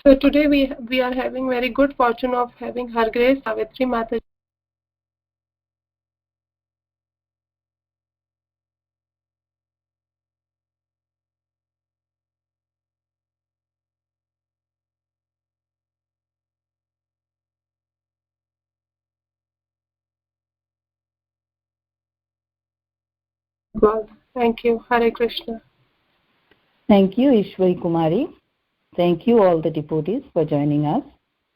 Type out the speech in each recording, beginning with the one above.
So today we are having very good fortune of having Her Grace Savitri Mataji. God, thank you. Hare Krishna. Thank you, Ishwari Kumari. Thank you, all the devotees, for joining us.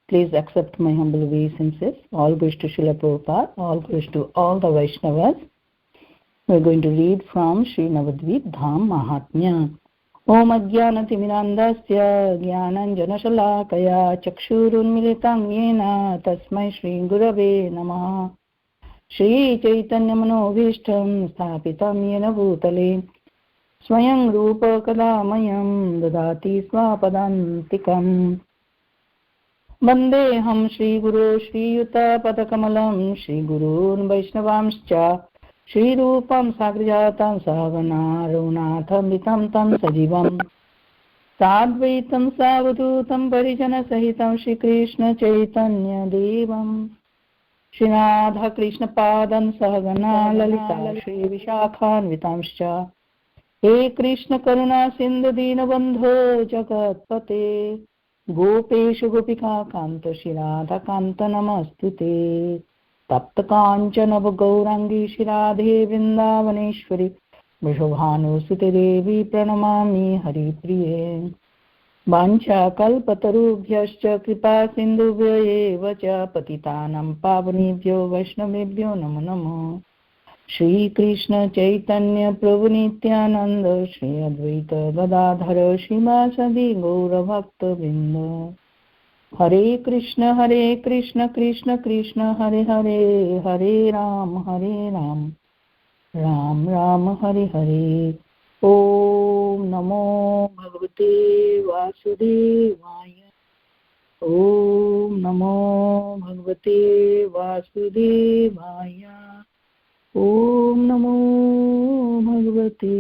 Please accept my humble obeisances. All glories to Srila Prabhupada, all glories to all the Vaishnavas. We're going to read from Sri Navadvipa Dham Mahatmya. Om Ajnanatimirandasya Jnananjanashalakaya Chakshurunmilitam Yena Tasmai Shri Gurave Namaha. Shri Chaitanya Manobhishtam Sthapitam Yena Bhutale Swayam Rupa Kadamayam Dadati Swapadantikam. Vandeham Shri Guru Shri Yuta Padakamalam Shri Gurun Vaishnavamscha Shri Rupam Sagrajatam Savana Runatham Vitam Tam Sajivam Sadvaitam Savadutam Parijana Sahitam Shri Krishna Chaitanya Devam Shri Radha Krishna Padam Sahagana Lalita Shri Vishakhan Vitamscha He Krishna Karuna Sindhu Dinabandho Jagatpate Gopeshu Gopika Kanta Shri Radha Kanta Namastute Tapta Kanchana Gaurangi Shri Radhe Vrindavaneshwari Vrishabhanu Sute Devi Pranamami Hari Priye Vancha Kalpatarubhyascha Kripa Sindhubhya eva cha Patitanam Pavanebhyo Vaishnavebhyo Namo Namo Shri Krishna Chaitanya Prabhu Nityananda Shri Advaita Gadadhara Srimasadi Gaura Bhakta Vrinda Hare Krishna Krishna Krishna Hare Hare Hare Ram Ram Ram Hare Hare Om Namo Bhagavate Vasudevaya Om Namo Bhagavate Vasudevaya Om Namo Bhagavate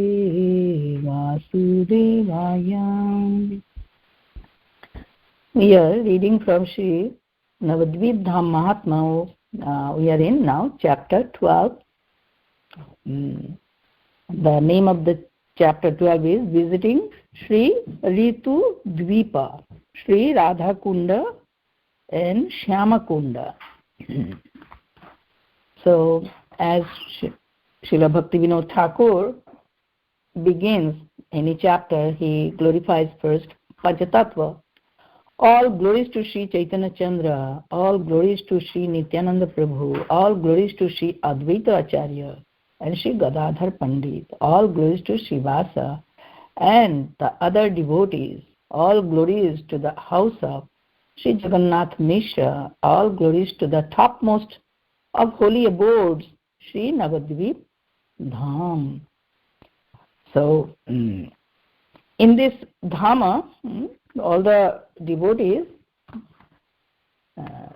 Vasudevaya. We are reading from Sri Navadvipa Dham Mahatmya. We are in now chapter 12. The name of the chapter 12 is Visiting Sri Ritu Dvipa, Sri Radha Kunda and Shyama Kunda. So, as Srila Bhaktivinoda Thakur begins any chapter, he glorifies first Panchatattva. All glories to Sri Chaitanya Chandra, all glories to Sri Nityananda Prabhu, all glories to Sri Advaita Acharya and Sri Gadadhar Pandit, all glories to Srivasa and the other devotees, all glories to the house of Sri Jagannath Mishra, all glories to the topmost of holy abodes, Sri Navadvipa Dham. So, in this Dhama, all the devotees,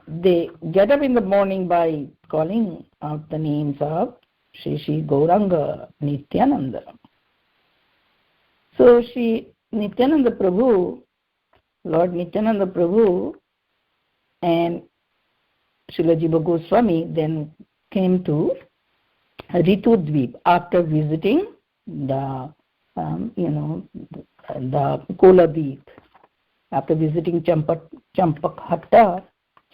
they get up in the morning by calling out the names of Shri Gauranga Nityananda. So Shri Nityananda Prabhu, Lord Nityananda Prabhu and Srila Jiva Goswami then came to Ritudvip after visiting the Koladip. After visiting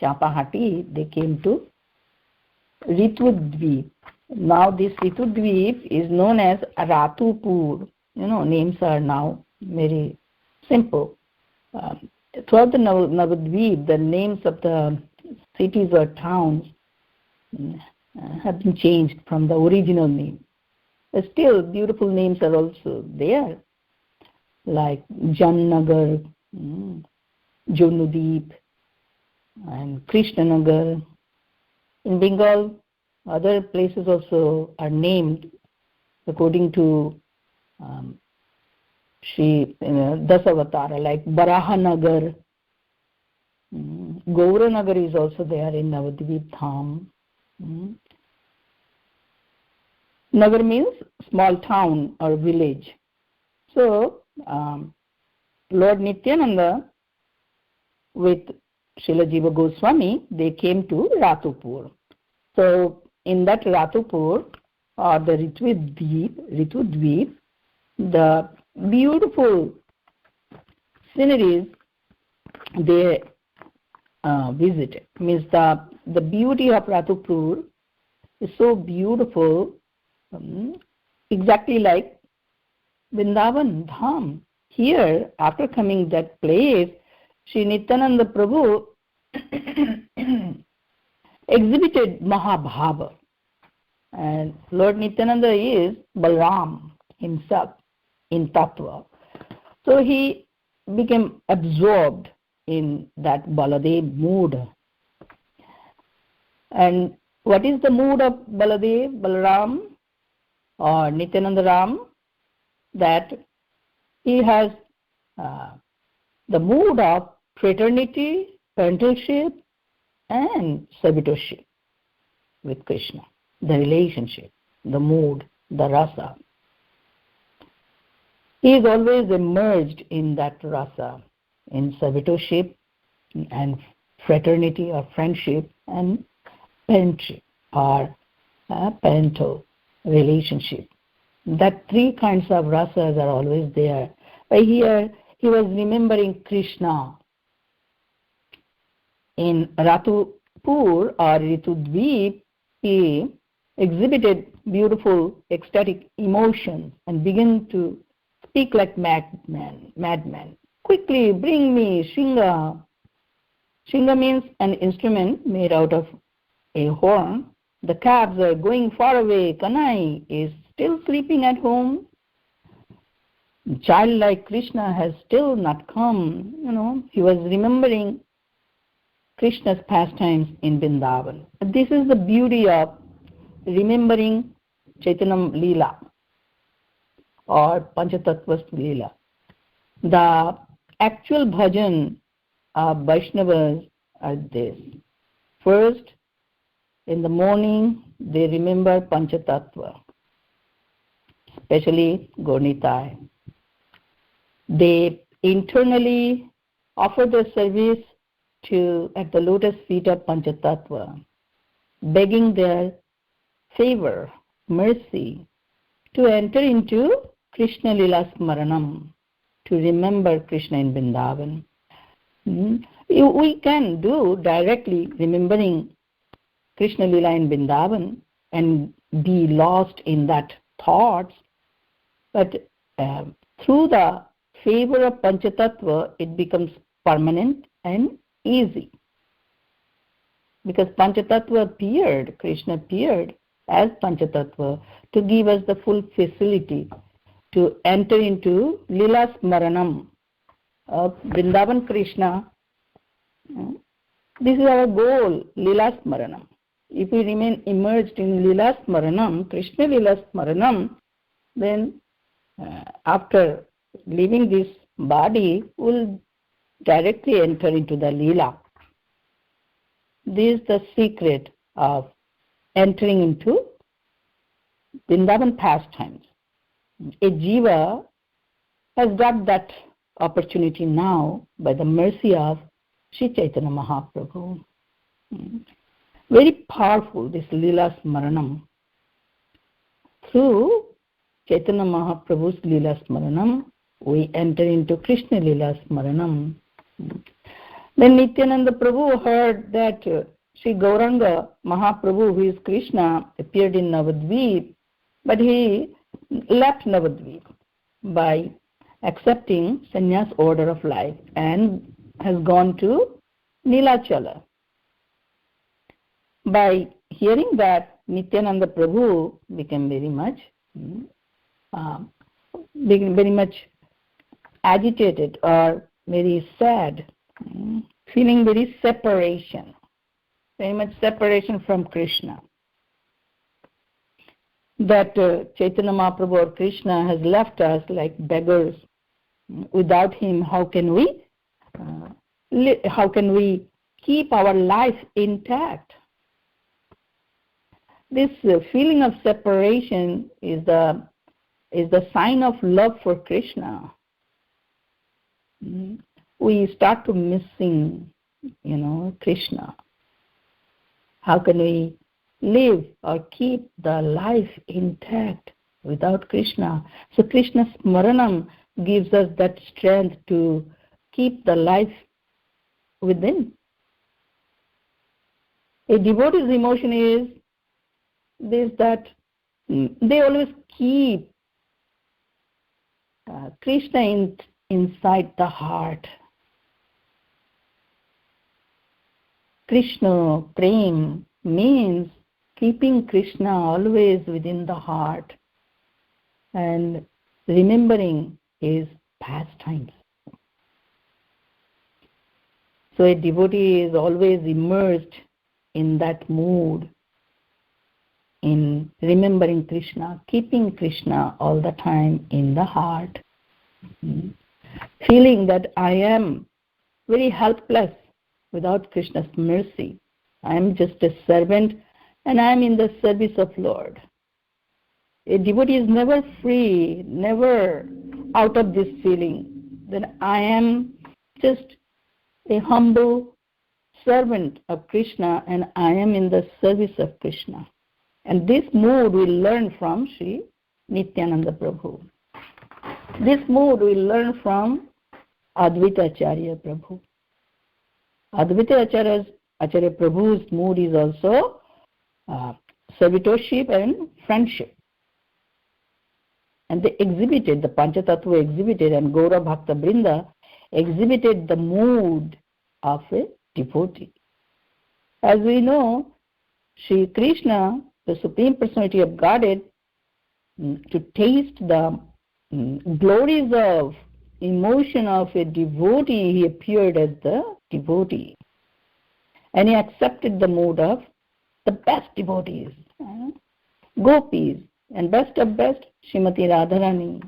Champahati, they came to Ritudvip. Now this Ritudvip is known as Ratupur. Names are now very simple. Throughout the Navadvip, the names of the cities or towns have been changed from the original name. But still, beautiful names are also there, like Jamnagar, Jonudip, and Krishnanagar. In Bengal, other places also are named according to Shri Dasavatara, like Barahanagar. Gauranagar is also there in Navadvipa Dham. Nagar means small town or village. So, Lord Nityananda with Srila Jiva Goswami, they came to Ratupur. So in that Ratupur, or the Ritudvip, the beautiful sceneries they visited. Means the beauty of Ratupur is so beautiful, exactly like Vrindavan, Dham. Here, after coming that place, Sri Nityananda Prabhu exhibited Mahabhava. And Lord Nityananda is Balram himself in Tattva. So he became absorbed in that Baladev mood. And what is the mood of Baladev, Balaram or Nityananda Ram? That he has the mood of fraternity, parentalship and servitorship with Krishna. The relationship, the mood, the rasa. He is always immersed in that rasa, in servitorship and fraternity or friendship and parentship or parental relationship. That three kinds of rasas are always there. But here he was remembering Krishna. In Ratupur or Ritudvip, he exhibited beautiful ecstatic emotions and began to speak like madman. Quickly, bring me Shringa. Shringa means an instrument made out of a horn. The calves are going far away. Kanai is still sleeping at home. Child like Krishna has still not come. He was remembering Krishna's pastimes in Vrindavan. This is the beauty of remembering Chaitanya Leela or Panchatattva's Leela. The actual bhajan of Vaishnavas are this. First, in the morning, they remember Panchatattva, especially Gaurnitai. They internally offer their service at the lotus feet of Panchatattva, begging their favor, mercy, to enter into Krishna Lila Smaranam, to remember Krishna in Vrindavan. We can do directly remembering Krishna Lila in Vrindavan and be lost in that thoughts, but through the favor of Panchatattva, it becomes permanent and easy. Because Panchatattva appeared, Krishna appeared as Panchatattva to give us the full facility to enter into Lila Smaranam of Vrindavan Krishna. This is our goal, Lila Smaranam. If we remain immersed in Lila Smaranam, Krishna Lila Smaranam, then after leaving this body, we'll directly enter into the Leela. This is the secret of entering into Vrindavan pastimes. A jiva has got that opportunity now by the mercy of Sri Chaitanya Mahaprabhu. Very powerful, this Leela Smaranam. Through Chaitanya Mahaprabhu's Leela Smaranam, we enter into Krishna Leela Smaranam. Then Nityananda Prabhu heard that Sri Gauranga Mahaprabhu, who is Krishna, appeared in Navadvipa, but he left Navadvipa by accepting sannyas order of life and has gone to Nilachala. By hearing that, Nityananda Prabhu became very much agitated or very sad, feeling very much separation from Krishna. That Chaitanya Mahaprabhu or Krishna has left us like beggars. Without him, how can we keep our life intact? This feeling of separation is the sign of love for Krishna. We we start to missing, Krishna. How can we live or keep the life intact without Krishna? So Krishna Smaranam gives us that strength to keep the life within. A devotee's emotion is this, that they always keep Krishna inside the heart. Krishna Prem means keeping Krishna always within the heart and remembering his pastimes. So a devotee is always immersed in that mood, in remembering Krishna, keeping Krishna all the time in the heart, feeling that I am very helpless without Krishna's mercy. I am just a servant and I am in the service of Lord. A devotee is never free, never out of this feeling that I am just a humble servant of Krishna and I am in the service of Krishna. And this mood we learn from Sri Nityananda Prabhu. This mood we learn from Advaita Acharya Prabhu. Advaita Acharya Prabhu's mood is also servitorship and friendship. And they exhibited, the Panchatattva exhibited, and Gaura Bhakta Brinda exhibited the mood of a devotee. As we know, Sri Krishna, the Supreme Personality of Godhead, to taste the glories of emotion of a devotee, he appeared as the devotee. And he accepted the mood of the best devotees, gopis, and best of best, Srimati Radharani.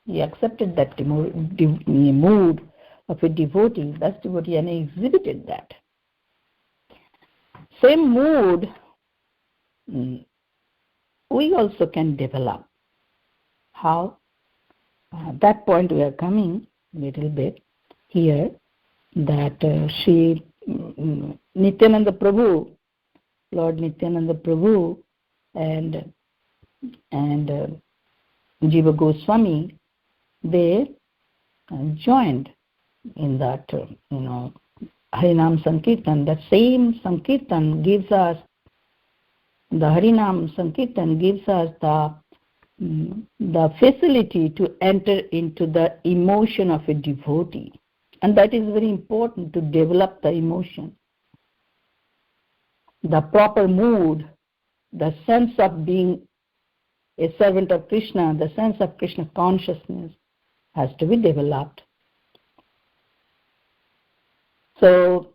He accepted that mood of a devotee, best devotee, and he exhibited that. Same mood we also can develop. How? At that point we are coming a little bit here, that Sri Nityananda Prabhu, Lord Nityananda Prabhu, and Jiva Goswami, they joined in that, Harinam Sankirtan. That same Sankirtan gives us, the Harinam Sankirtan gives us the facility to enter into the emotion of a devotee. And that is very important, to develop the emotion. The proper mood, the sense of being a servant of Krishna, the sense of Krishna consciousness has to be developed. So,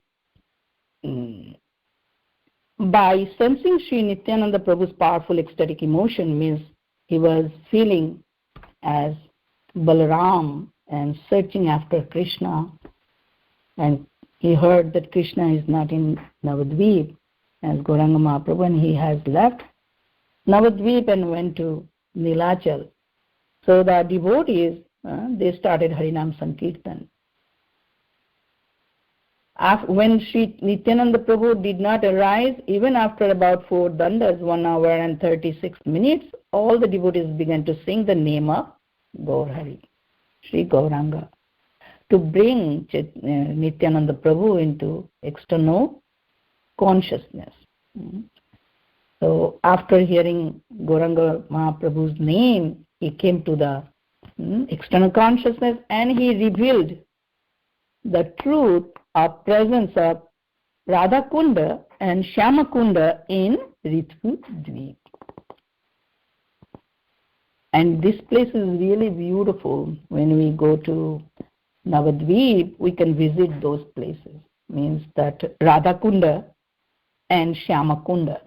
by sensing Sri Nityananda Prabhu's powerful ecstatic emotion, means he was feeling as Balaram and searching after Krishna, and he heard that Krishna is not in Navadvipa as Gauranga Mahaprabhu, and he has left Navadvipa and went to Nilachal. So the devotees, they started Harinam Sankirtan. When Sri Nityananda Prabhu did not arise, even after about 4 dandas, 1 hour and 36 minutes, all the devotees began to sing the name of Gaur Hari, Sri Gauranga, to bring Nityananda Prabhu into external consciousness. So after hearing Gauranga Mahaprabhu's name, he came to the external consciousness, and he revealed the truth of presence of Radha Kunda and Shyama Kunda in Rithu Dweep. And this place is really beautiful. When we go to Navadvipa, we can visit those places. Means that Radha Kunda and Shyama Kunda.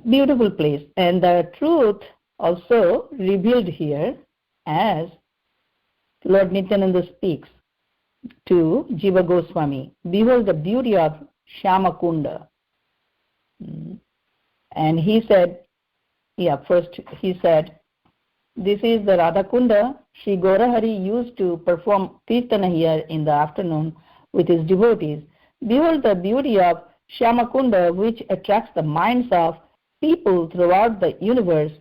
Beautiful place. And the truth also revealed here, as Lord Nityananda speaks to Jiva Goswami. Behold the beauty of Shyama Kunda. And he said, first he said, This is the Radha Kunda. Sri Gaurahari used to perform Kirtana here in the afternoon with his devotees. Behold the beauty of Shyamakunda, which attracts the minds of people throughout the universe.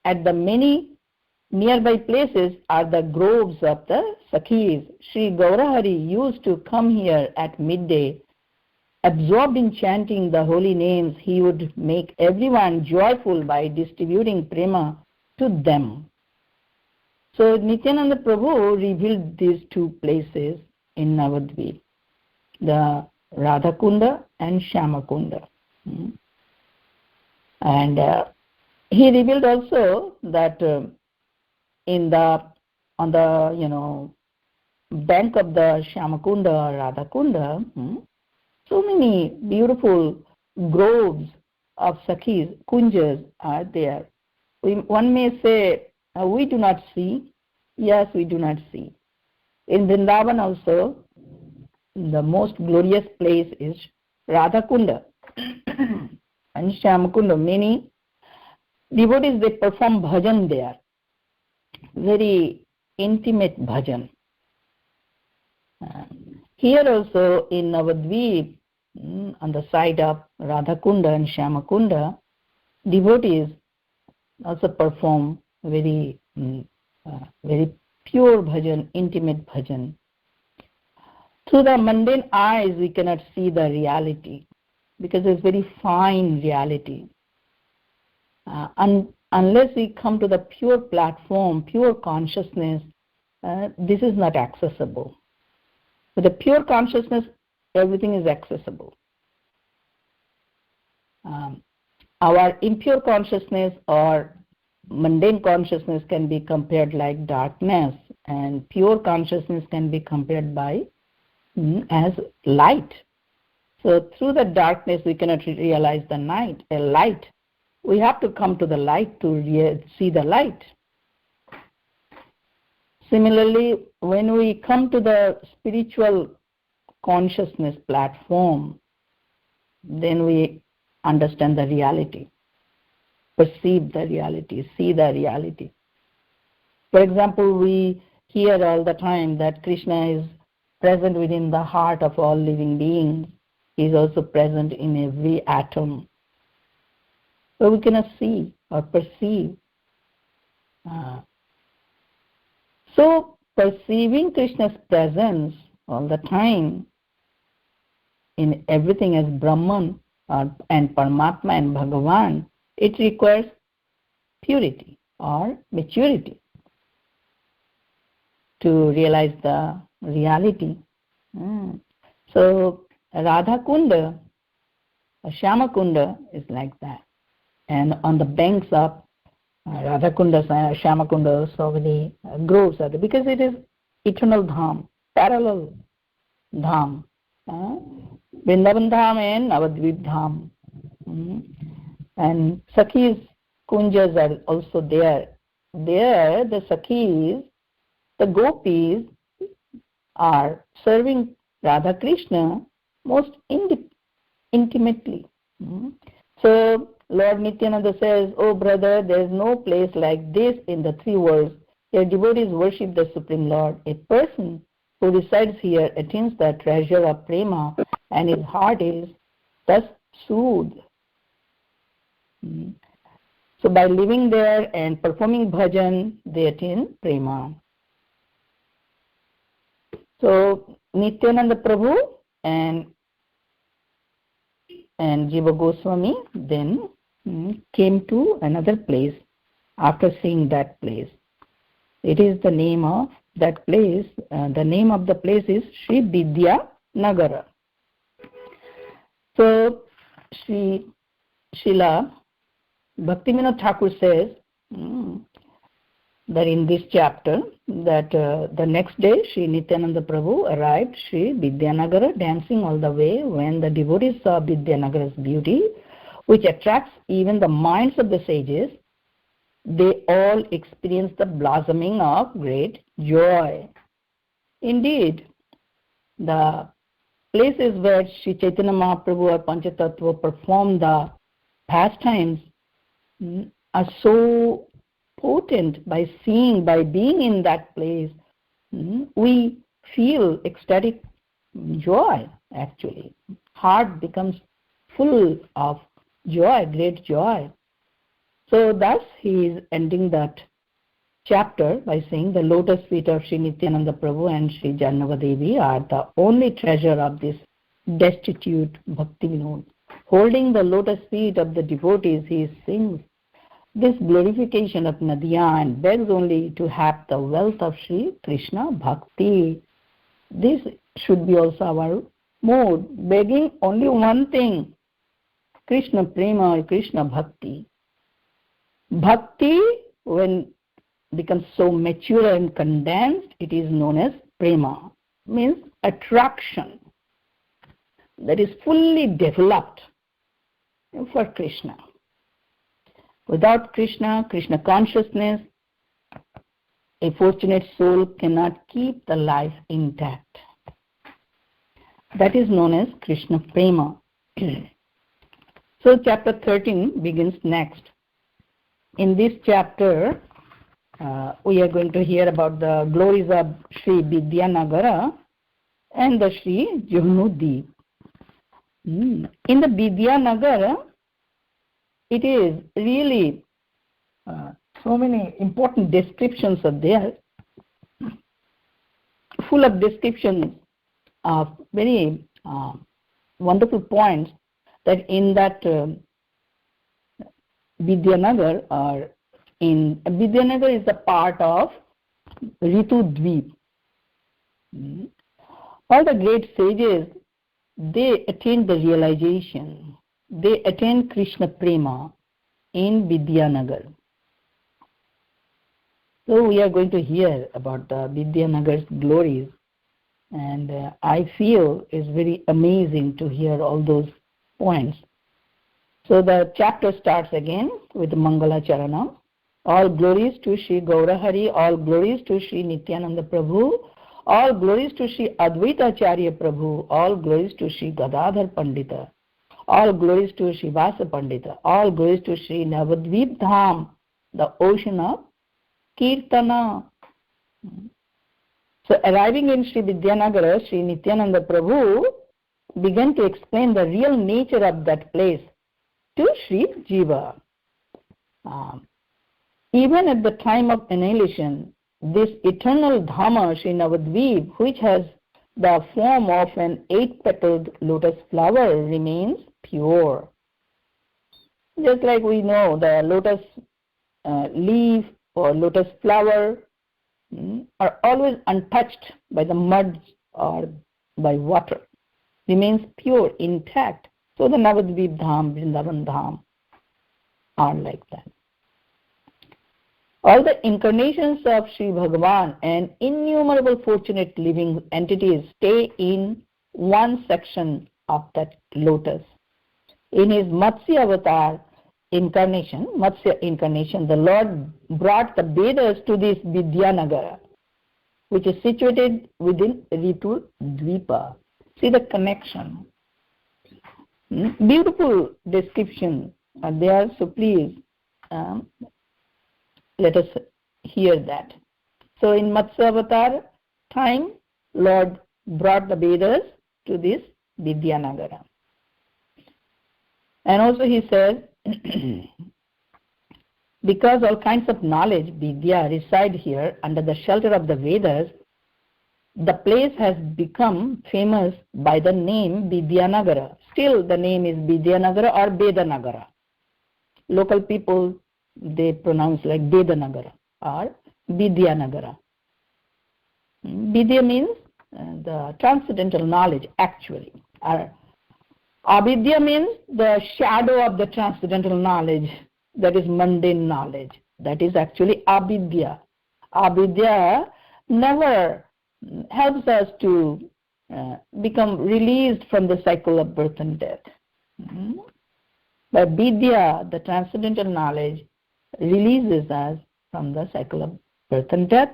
At the many nearby places are the groves of the Sakhis. Sri Gaurahari used to come here at midday. Absorbed in chanting the holy names, he would make everyone joyful by distributing prema to them. So Nityananda Prabhu revealed these two places in Navadvipa, the Radhakunda and Shyamakunda. And he revealed also that on the bank of the Shyamakunda or Radhakunda, so many beautiful groves of Sakhis, kunjas are there. One may say, we do not see. Yes, we do not see. In Vrindavan also, the most glorious place is Radhakunda and Shyamakunda. Many devotees, they perform bhajan there. Very intimate bhajan. Here also in Navadvipa, on the side of Radhakunda and Shyamakunda, devotees also perform very pure bhajan, intimate bhajan. Through the mundane eyes, we cannot see the reality because it's very fine reality. Unless we come to the pure platform, pure consciousness, this is not accessible. With the pure consciousness, everything is accessible. Our impure consciousness or mundane consciousness can be compared like darkness, and pure consciousness can be compared as light. So through the darkness, we cannot realize the light. We have to come to the light to see the light. Similarly, when we come to the spiritual consciousness platform, then we understand the reality, perceive the reality, see the reality. For example, we hear all the time that Krishna is present within the heart of all living beings. He is also present in every atom. So we cannot see or perceive. So perceiving Krishna's presence all the time in everything as Brahman and Paramatma and Bhagavan, it requires purity or maturity to realize the reality. So Radha Kunda, Shyama Kunda is like that. And on the banks of Radha Kunda, Shyama Kunda, so many groves are there because it is eternal Dham, parallel Dham. Vrindavan Dham and Navadvipa Dham. And Sakhis Kunjas are also there. There, the Sakhis, the gopis, are serving Radha Krishna most intimately. So Lord Nityananda says, "Oh brother, there is no place like this in the three worlds. Your devotees worship the Supreme Lord. A person who resides here attains the treasure of prema, and his heart is thus soothed." So by living there and performing bhajan, they attain prema. So Nityananda Prabhu and Jiva Goswami then came to another place after seeing that place. It is the name of that place. The name of the place is Sri Vidya Nagara. So Srila Bhaktivinoda Thakur says that in this chapter that the next day Sri Nityananda Prabhu arrived Sri Vidyanagara, dancing all the way. When the devotees saw Vidyanagara's beauty, which attracts even the minds of the sages, they all experienced the blossoming of great joy. Indeed, the places where Sri Chaitanya Mahaprabhu or Panchatattva performed the pastimes are so potent by seeing, by being in that place. We feel ecstatic joy, actually. Heart becomes full of joy, great joy. So thus he is ending that chapter by saying the lotus feet of Sri Nityananda Prabhu and Sri Janavadevi are the only treasure of this destitute Bhakti Vinod. Holding the lotus feet of the devotees, he sings this glorification of Nadiya and begs only to have the wealth of Sri Krishna Bhakti. This should be also our mood, begging only one thing, Krishna Prema or Krishna Bhakti. Bhakti, when becomes so mature and condensed, it is known as Prema, means attraction that is fully developed for Krishna. Without Krishna, Krishna consciousness, a fortunate soul cannot keep the life intact. That is known as Krishna Prema. So chapter 13 begins next. In this chapter, we are going to hear about the glories of Sri Vidyanagara and the Sri Jumnudweep. In the Vidyanagara, it is really so many important descriptions are there, full of descriptions of very wonderful points that in that Vidyanagar, or in Vidyanagar is a part of Ritudweep. All the great sages, they attain the realization, they attain Krishna Prema in Vidyanagar. So we are going to hear about the Vidyanagar's glories, and I feel it's very amazing to hear all those points. So the chapter starts again with Mangala Charana. All glories to Sri Gaurahari, all glories to Sri Nityananda Prabhu, all glories to Sri Advaita Acharya Prabhu, all glories to Sri Gadadhar Pandita, all glories to Sri Vasa Pandita, all glories to Sri Navadvipa Dham, the ocean of Kirtana. So arriving in Sri Vidyanagara, Sri Nityananda Prabhu began to explain the real nature of that place to Sri Jiva. Even at the time of annihilation, this eternal Dhamma, Sri Navadvipa, which has the form of an 8-petaled lotus flower, remains pure. Just like we know the lotus leaf or lotus flower are always untouched by the mud or by water, remains pure, intact. So the Navadvipa Dham, Vrindavan Dham are like that. All the incarnations of Sri Bhagavan and innumerable fortunate living entities stay in one section of that lotus. In his Matsya avatar incarnation, the Lord brought the Vedas to this Vidyanagara, which is situated within Ritu Dvipa. See the connection. Beautiful description there, so please let us hear that. So in Matsya avatar time, Lord brought the Vedas to this Vidyanagara. And also he says, because all kinds of knowledge, Vidya, reside here under the shelter of the Vedas, the place has become famous by the name Vidyanagara. Still the name is Vidyanagara or Vedanagara. Local people, they pronounce like Vedanagara or Vidyanagara. Vidya means the transcendental knowledge, actually. Avidya means the shadow of the transcendental knowledge, that is mundane knowledge. That is actually avidya. Avidya never helps us to become released from the cycle of birth and death. But vidya, the transcendental knowledge, releases us from the cycle of birth and death,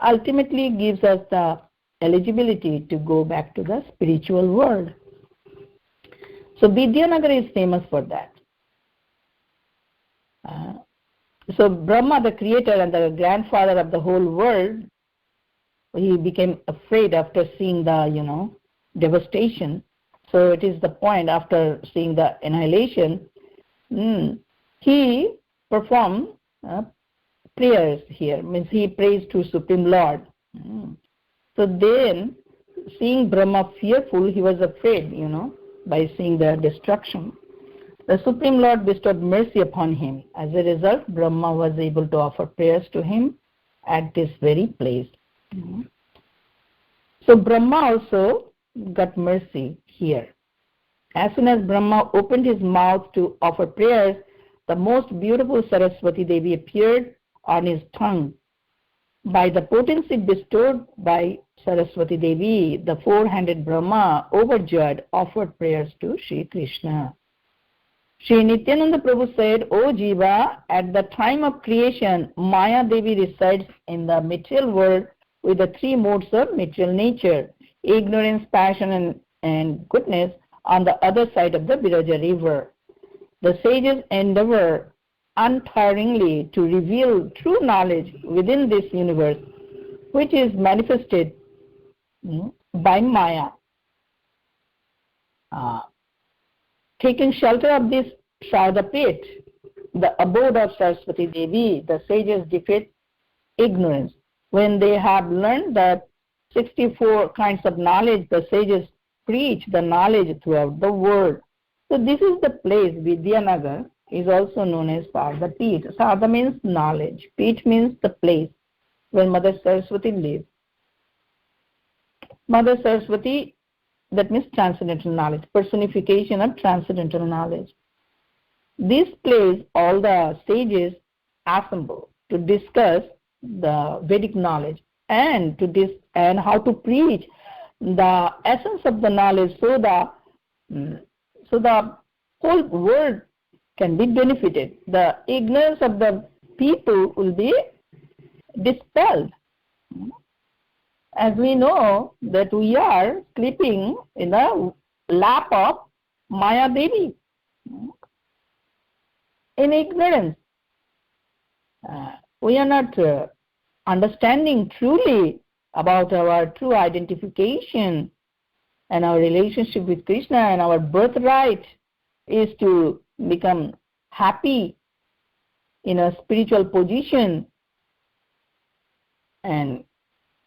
ultimately gives us the eligibility to go back to the spiritual world. So Vidyanagara is famous for that. So Brahma, the creator and the grandfather of the whole world, he became afraid after seeing the, devastation. So it is the point after seeing the annihilation, he performed prayers here, means he prays to Supreme Lord. So then, seeing Brahma fearful, he was afraid, by seeing the destruction. The Supreme Lord bestowed mercy upon him. As a result, Brahma was able to offer prayers to him at this very place. So Brahma also got mercy here. As soon as Brahma opened his mouth to offer prayers, the most beautiful Saraswati Devi appeared on his tongue. By the potency bestowed by Saraswati Devi, the four-handed Brahma, overjoyed, offered prayers to Sri Krishna. Sri Nityananda Prabhu said, O Jiva, at the time of creation, Maya Devi resides in the material world with the three modes of material nature, ignorance, passion, and goodness, on the other side of the Viraja river. The sages endeavor untiringly to reveal true knowledge within this universe, which is manifested by Maya. Taking shelter of this Sharda pit, the abode of Saraswati Devi, the sages defeat ignorance. When they have learned the 64 kinds of knowledge, the sages preach the knowledge throughout the world. So this is the place, Vidyanagar is also known as Sharda Pit. Sharda means knowledge. Pit means the place where Mother Saraswati lives. Mother Saraswati, that means transcendental knowledge, personification of transcendental knowledge. This place, all the sages assemble to discuss the Vedic knowledge and how to preach the essence of the knowledge, so the whole world can be benefited. The ignorance of the people will be dispelled. As we know that we are sleeping in the lap of Maya Devi in ignorance. We are not understanding truly about our true identification and our relationship with Krishna, and our birthright is to become happy in a spiritual position, and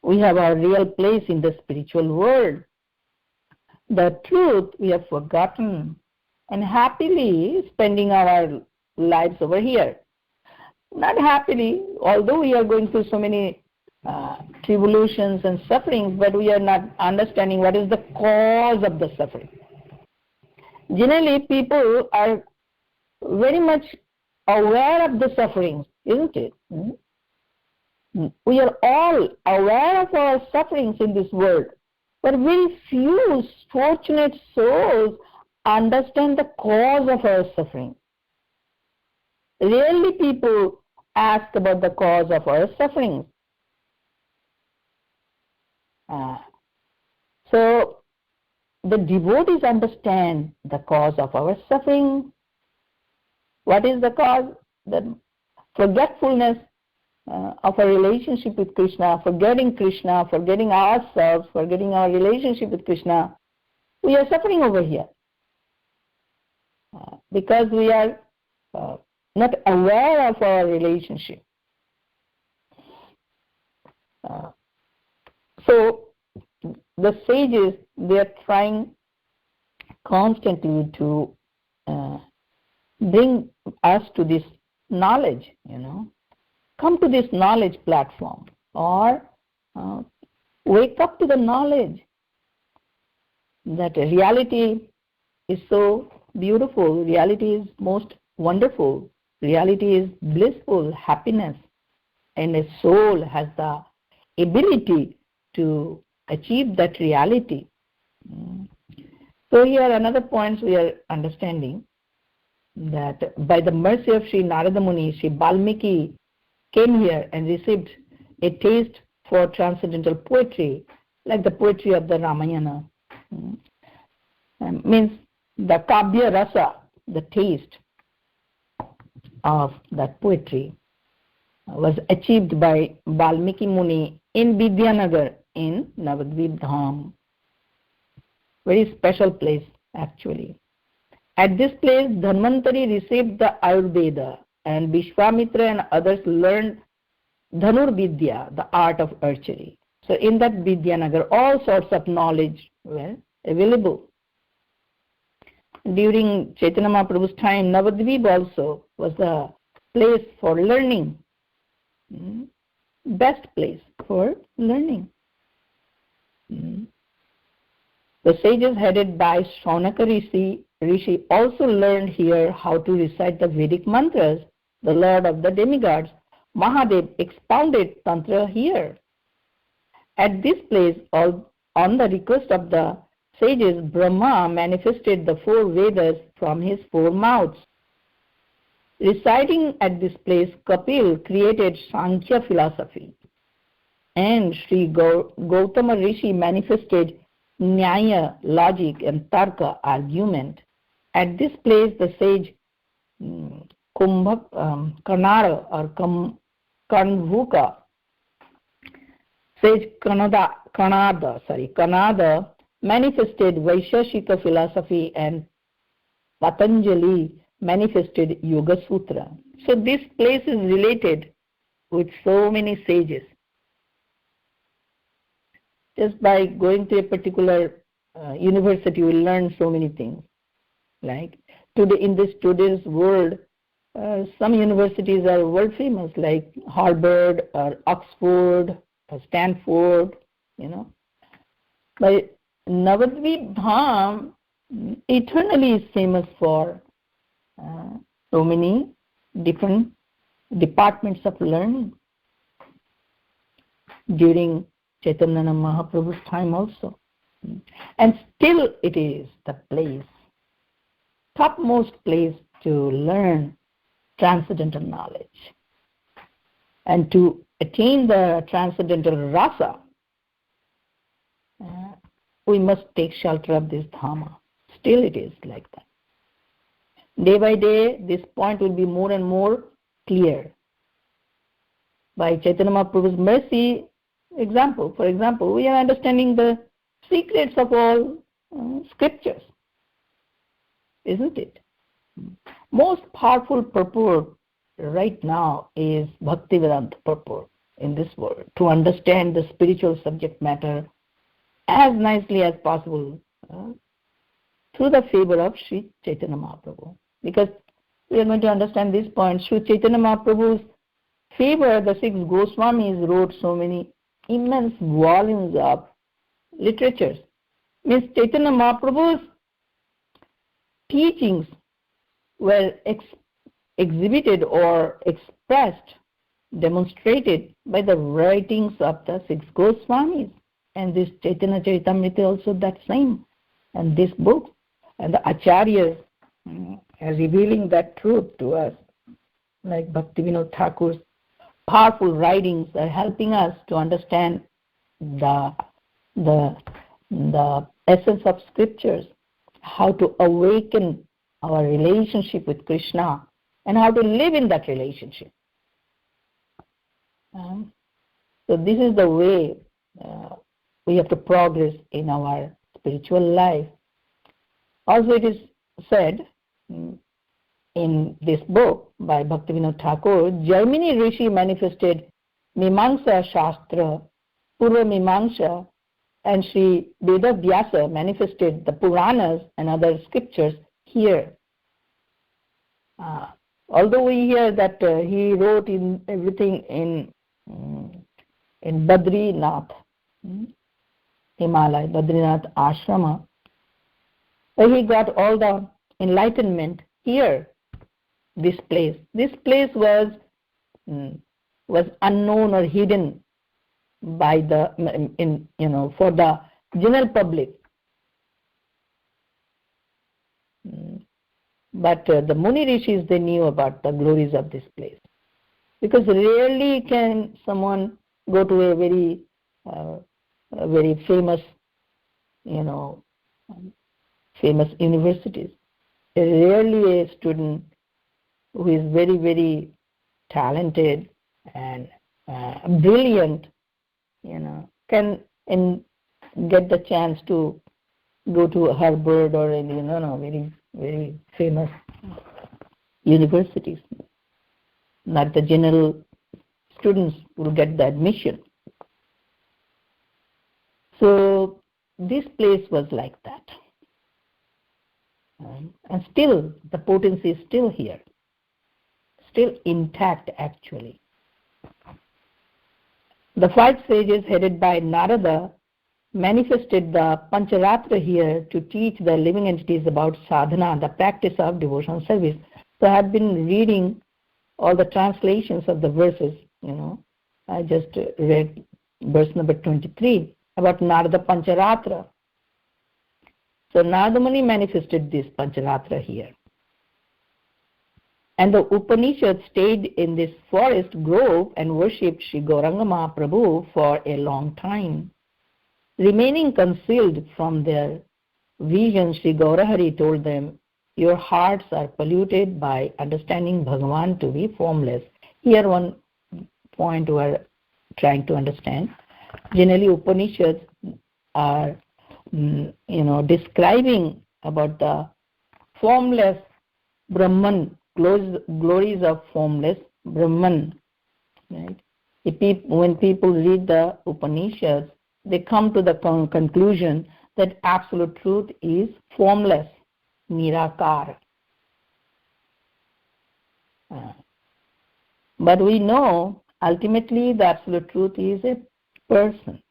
we have our real place in the spiritual world. The truth we have forgotten and happily spending our lives over here. Not happily, although we are going through so many tribulations and sufferings, but we are not understanding what is the cause of the suffering. Generally, people are very much aware of the sufferings, isn't it? We are all aware of our sufferings in this world, but very few fortunate souls understand the cause of our suffering. Rarely people ask about the cause of our sufferings. So the devotees understand the cause of our suffering. What is the cause? The forgetfulness of our relationship with Krishna, forgetting ourselves, forgetting our relationship with Krishna. We are suffering over here because we are not aware of our relationship. So the sages, they are trying constantly to bring us to this knowledge, come to this knowledge platform, or wake up to the knowledge that reality is so beautiful, reality is most wonderful, reality is blissful, happiness, and a soul has the ability to achieve that reality. So here another point we are understanding, that by the mercy of Sri Narada Muni, Sri Valmiki came here and received a taste for transcendental poetry, like the poetry of the Ramayana. Means the Kavya Rasa, the taste of that poetry. was achieved by Valmiki Muni in Vidyanagar in Navadvipa Dham. Very special place actually. At this place, Dhanvantari received the Ayurveda and Vishwamitra and others learned Dhanur Vidya, the art of archery. So in that Vidyanagar, all sorts of knowledge were available. During Chaitanya Mahaprabhu's time, Navadvipa also was the place for learning. Best place for learning. The sages headed by Shaunaka Rishi also learned here how to recite the Vedic mantras. The Lord of the demigods, Mahadev, expounded Tantra here. At this place, on the request of the sages, Brahma manifested the 4 Vedas from his 4 mouths. Residing at this place, Kapil created Sankhya philosophy, and Sri Gautama Rishi manifested Nyaya, logic, and Tarka, argument. At this place, the sage Kanara or Kanvuka, sage Kanada manifested Vaisheshika philosophy, and Patanjali manifested Yoga Sutra. So this place is related with so many sages. Just by going to a particular university, you will learn so many things. Like today, in today's world, some universities are world famous, like Harvard or Oxford or Stanford, But Navadvipa Dham eternally is famous for so many different departments of learning during Chaitanya Mahaprabhu's time also. And still it is the place, topmost place to learn transcendental knowledge. And to attain the transcendental rasa, we must take shelter of this Dhamma. Still it is like that. Day by day, this point will be more and more clear. By Chaitanya Mahaprabhu's mercy, for example, we are understanding the secrets of all scriptures, isn't it? Most powerful purport right now is Bhaktivedanta purport in this world, to understand the spiritual subject matter as nicely as possible through the favor of Sri Chaitanya Mahaprabhu. Because we are going to understand this point, Sri Chaitanya Mahaprabhu's favor, the 6 Goswamis wrote so many immense volumes of literatures. Means Chaitanya Mahaprabhu's teachings were exhibited or expressed, demonstrated by the writings of the 6 Goswamis. And this Chaitanya Charitamrita also that same. And this book, and the Acharyas are revealing that truth to us. Like Bhaktivinoda Thakur's powerful writings are helping us to understand the essence of scriptures, how to awaken our relationship with Krishna, and how to live in that relationship. So this is the way we have to progress in our spiritual life. Also it is said in this book by Bhaktivinoda Thakur, Jaimini Rishi manifested Mimamsa Shastra, Purva Mimamsa, and Sri Veda Vyasa manifested the Puranas and other scriptures here. Although we hear that he wrote in everything in Badrinath, Himalaya, Badrinath Ashrama, but he got all the enlightenment here, this place. This place was unknown or hidden by for the general public. But the Muni Rishis, they knew about the glories of this place. Because rarely can someone go to a very famous, famous universities. Rarely a student who is very, very talented and brilliant, can get the chance to go to Harvard or any, very, very famous universities. Not the general students will get the admission. So this place was like that. And still, the potency is still here, still intact actually. The 5 sages headed by Narada manifested the Pancharatra here to teach the living entities about sadhana, the practice of devotional service. So I have been reading all the translations of the verses, I just read verse number 23 about Narada Pancharatra. So Narada Muni manifested this Pancharatra here. And the Upanishads stayed in this forest grove and worshipped Sri Gauranga Mahaprabhu for a long time. Remaining concealed from their vision, Sri Gaurahari told them, your hearts are polluted by understanding Bhagavan to be formless. Here one point we are trying to understand. Generally Upanishads are describing about the formless Brahman, glories of formless Brahman. Right? When people read the Upanishads, they come to the conclusion that absolute truth is formless, nirakar. But we know ultimately the absolute truth is a person,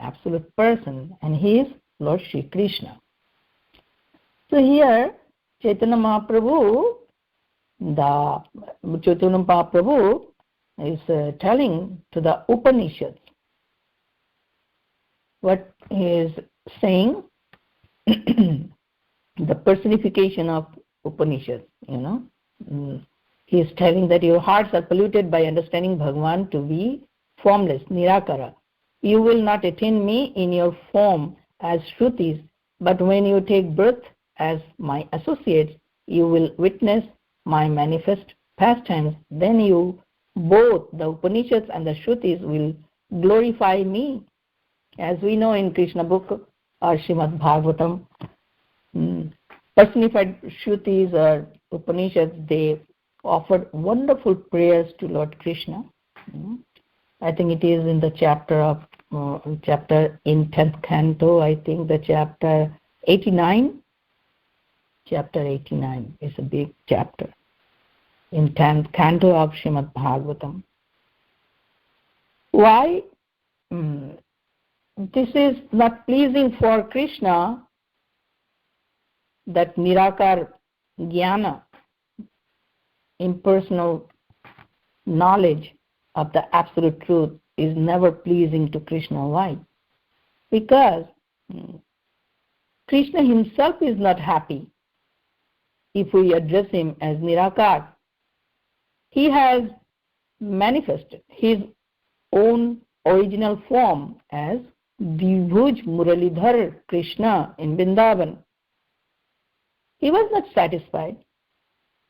absolute person, and he is Lord Shri Krishna. So here Chaitanya Mahaprabhu is telling to the Upanishads what he is saying, the personification of Upanishads, He is telling that your hearts are polluted by understanding Bhagavan to be formless, nirakara. You will not attain me in your form as Shrutis, but when you take birth as my associates, you will witness my manifest pastimes. Then you, both the Upanishads and the Shrutis, will glorify me. As we know in Krishna book or Srimad Bhagavatam, personified Shrutis or Upanishads, they offered wonderful prayers to Lord Krishna. I think it is in the chapter in 10th canto, I think the chapter 89. Chapter 89 is a big chapter in 10th canto of Srimad Bhagavatam. Why this is not pleasing for Krishna, that nirakar jnana, impersonal knowledge of the absolute truth, is never pleasing to Krishna. Why? Because Krishna himself is not happy if we address him as nirakar. He has manifested his own original form as Dvibhuj Muralidhar Krishna in Vrindavan. He was not satisfied.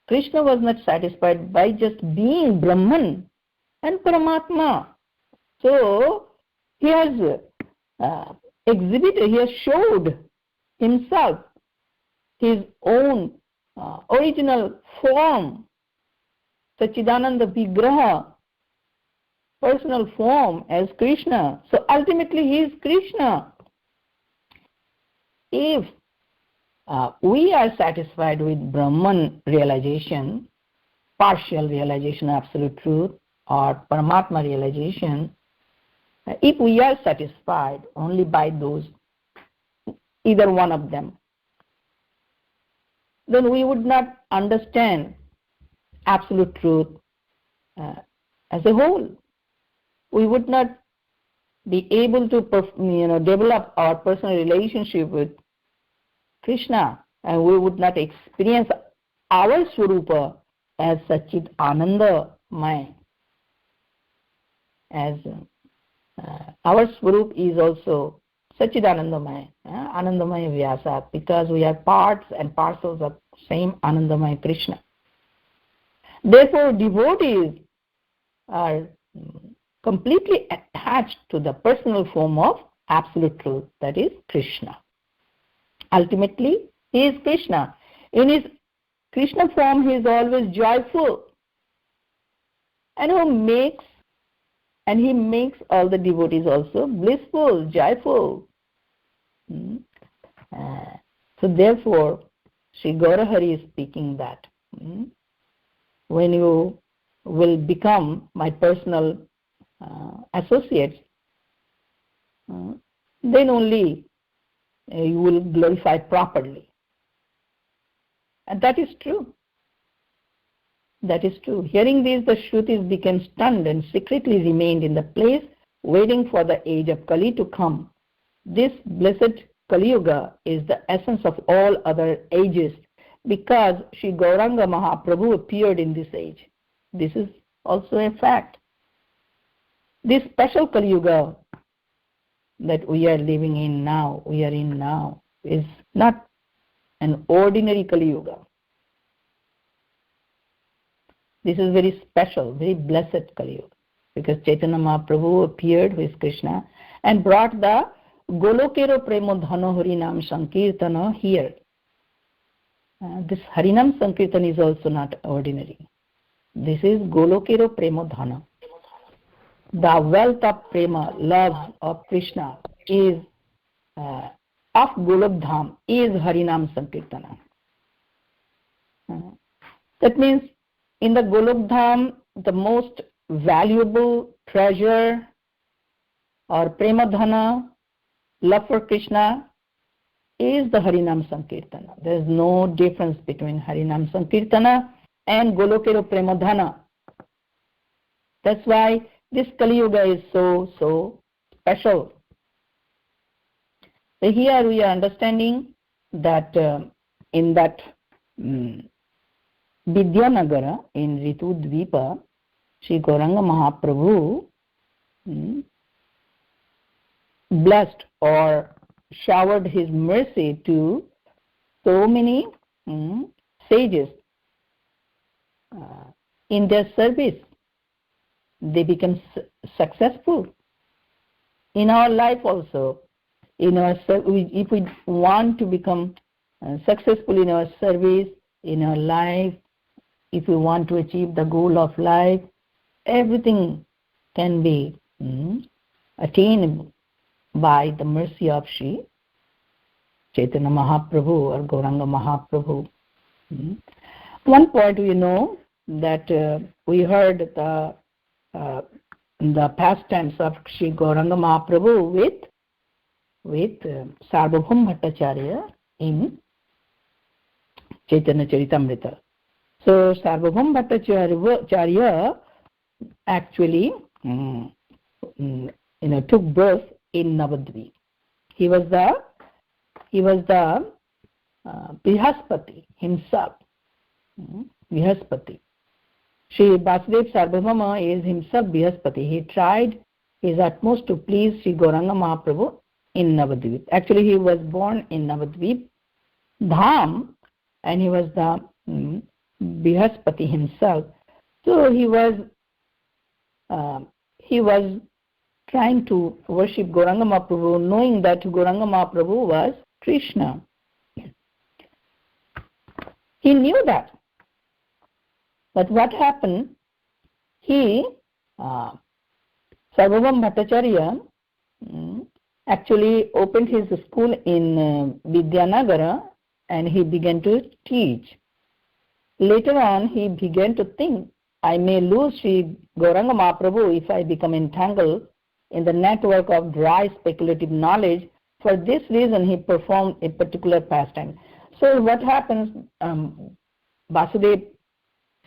Krishna was not satisfied by just being Brahman and Paramatma. So he has exhibited, he has showed himself his own original form, Sachidananda Vigraha, personal form as Krishna. So ultimately he is Krishna. If we are satisfied with Brahman realization, partial realization of absolute truth, or Paramatma realization, if we are satisfied only by those, either one of them, then we would not understand absolute truth as a whole. We would not be able to develop our personal relationship with Krishna, and we would not experience our Swarupa as Sachit Ananda Maya. As our Swarup is also Sachidanandamaya, Anandamaya Vyasa, because we are parts and parcels of same Anandamaya Krishna. Therefore, devotees are completely attached to the personal form of absolute truth, that is Krishna. Ultimately, he is Krishna. In his Krishna form, he is always joyful, and he makes all the devotees also blissful, joyful. So therefore, Sri Gaurahari is speaking that when you will become my personal associates, then only you will glorify properly. And that is true. That is true. Hearing this, the Shrutis became stunned and secretly remained in the place, waiting for the age of Kali to come. This blessed Kali Yuga is the essence of all other ages, because Sri Gauranga Mahaprabhu appeared in this age. This is also a fact. This special Kali Yuga that we are living in now, is not an ordinary Kali Yuga. This is very special, very blessed Kali Yuga, because Chaitanya Mahaprabhu appeared with Krishna and brought the Golokero Premo Dhano Harinam Sankirtana here. This Harinam Sankirtan is also not ordinary. This is Golokero Premo Dhana. The wealth of prema, love of Krishna, is of Golok Dham, is Harinam Sankirtana. That means in the Golok Dham, the most valuable treasure or prema dhana, love for Krishna, is the Harinam Sankirtana. There is no difference between Harinam Sankirtana and Golokero Prema Dhana. That's why this Kali Yuga is so special. So here we are understanding that in that Vidyanagara in Ritudvipa, Sri Gauranga Mahaprabhu blessed or showered his mercy to so many sages in their service. They become successful. In our life also, if we want to become successful in our service, in our life, if we want to achieve the goal of life, everything can be attained by the mercy of Sri Chaitanya Mahaprabhu or Gauranga Mahaprabhu. One point we know that we heard the pastimes of Sri Gauranga Mahaprabhu with Sarvabhaum Bhattacharya in Chaitanya Charitamrita. So Sarvabhaum Bhattacharya actually took birth in Navadvipa. He was the Brihaspati himself. Brihaspati. Sri Vasudeva Sarvabhauma is himself Brihaspati. He tried his utmost to please Sri Gauranga Mahaprabhu in Navadvipa. Actually, he was born in Navadvipa, Dham, and he was the Brihaspati himself. So he was trying to worship Gauranga Mahaprabhu, knowing that Gauranga Mahaprabhu was Krishna. He knew that. But what happened? Sarvabhaum Bhattacharya actually opened his school in Vidyanagara, and he began to teach. Later on, he began to think, I may lose Sri Gauranga Mahaprabhu if I become entangled in the network of dry speculative knowledge. For this reason, he performed a particular pastime. So what happens, Vasudeva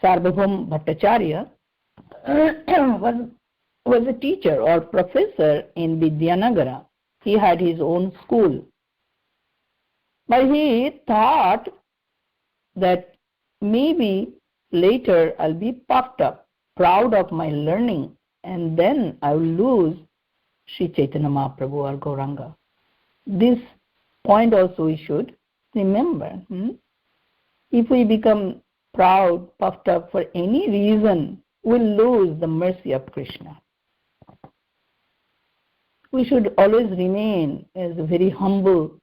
Sarvabhaum Bhattacharya was a teacher or professor in Vidyanagara. He had his own school. But he thought that maybe later I'll be puffed up, proud of my learning, and then I will lose Sri Chaitanya Mahaprabhu or Gauranga. This point also we should remember. If we become proud, puffed up for any reason, will lose the mercy of Krishna. We should always remain as a very humble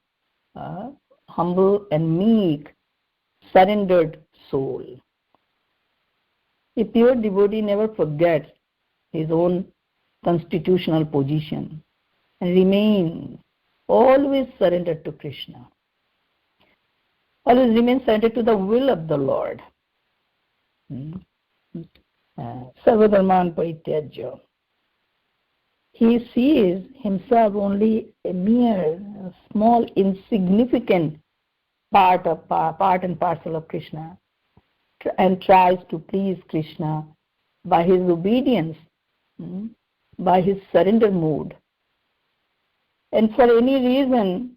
and meek, surrendered soul. A pure devotee never forgets his own constitutional position and remains always surrendered to Krishna. Always remain surrendered to the will of the Lord. Sarvadharman Parityajya. He sees himself only a mere, small, insignificant part and parcel of Krishna, and tries to please Krishna by his obedience, by his surrender mood. And for any reason,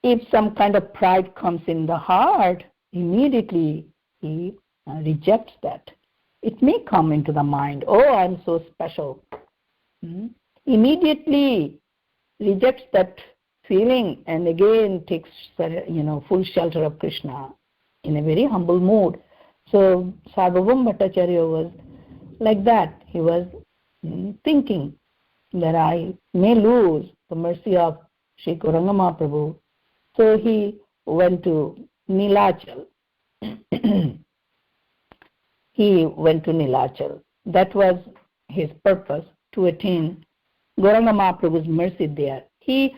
if some kind of pride comes in the heart, immediately he rejects that. It may come into the mind, oh, I'm so special. Immediately rejects that feeling and again takes full shelter of Krishna in a very humble mood. So Sarvabhauma Bhattacharya was like that. He was thinking that I may lose the mercy of Sri Gauranga Mahaprabhu. So he went to Nilachal. He went to Nilachal. That was his purpose, to attain Gauranga Mahaprabhu's mercy there. He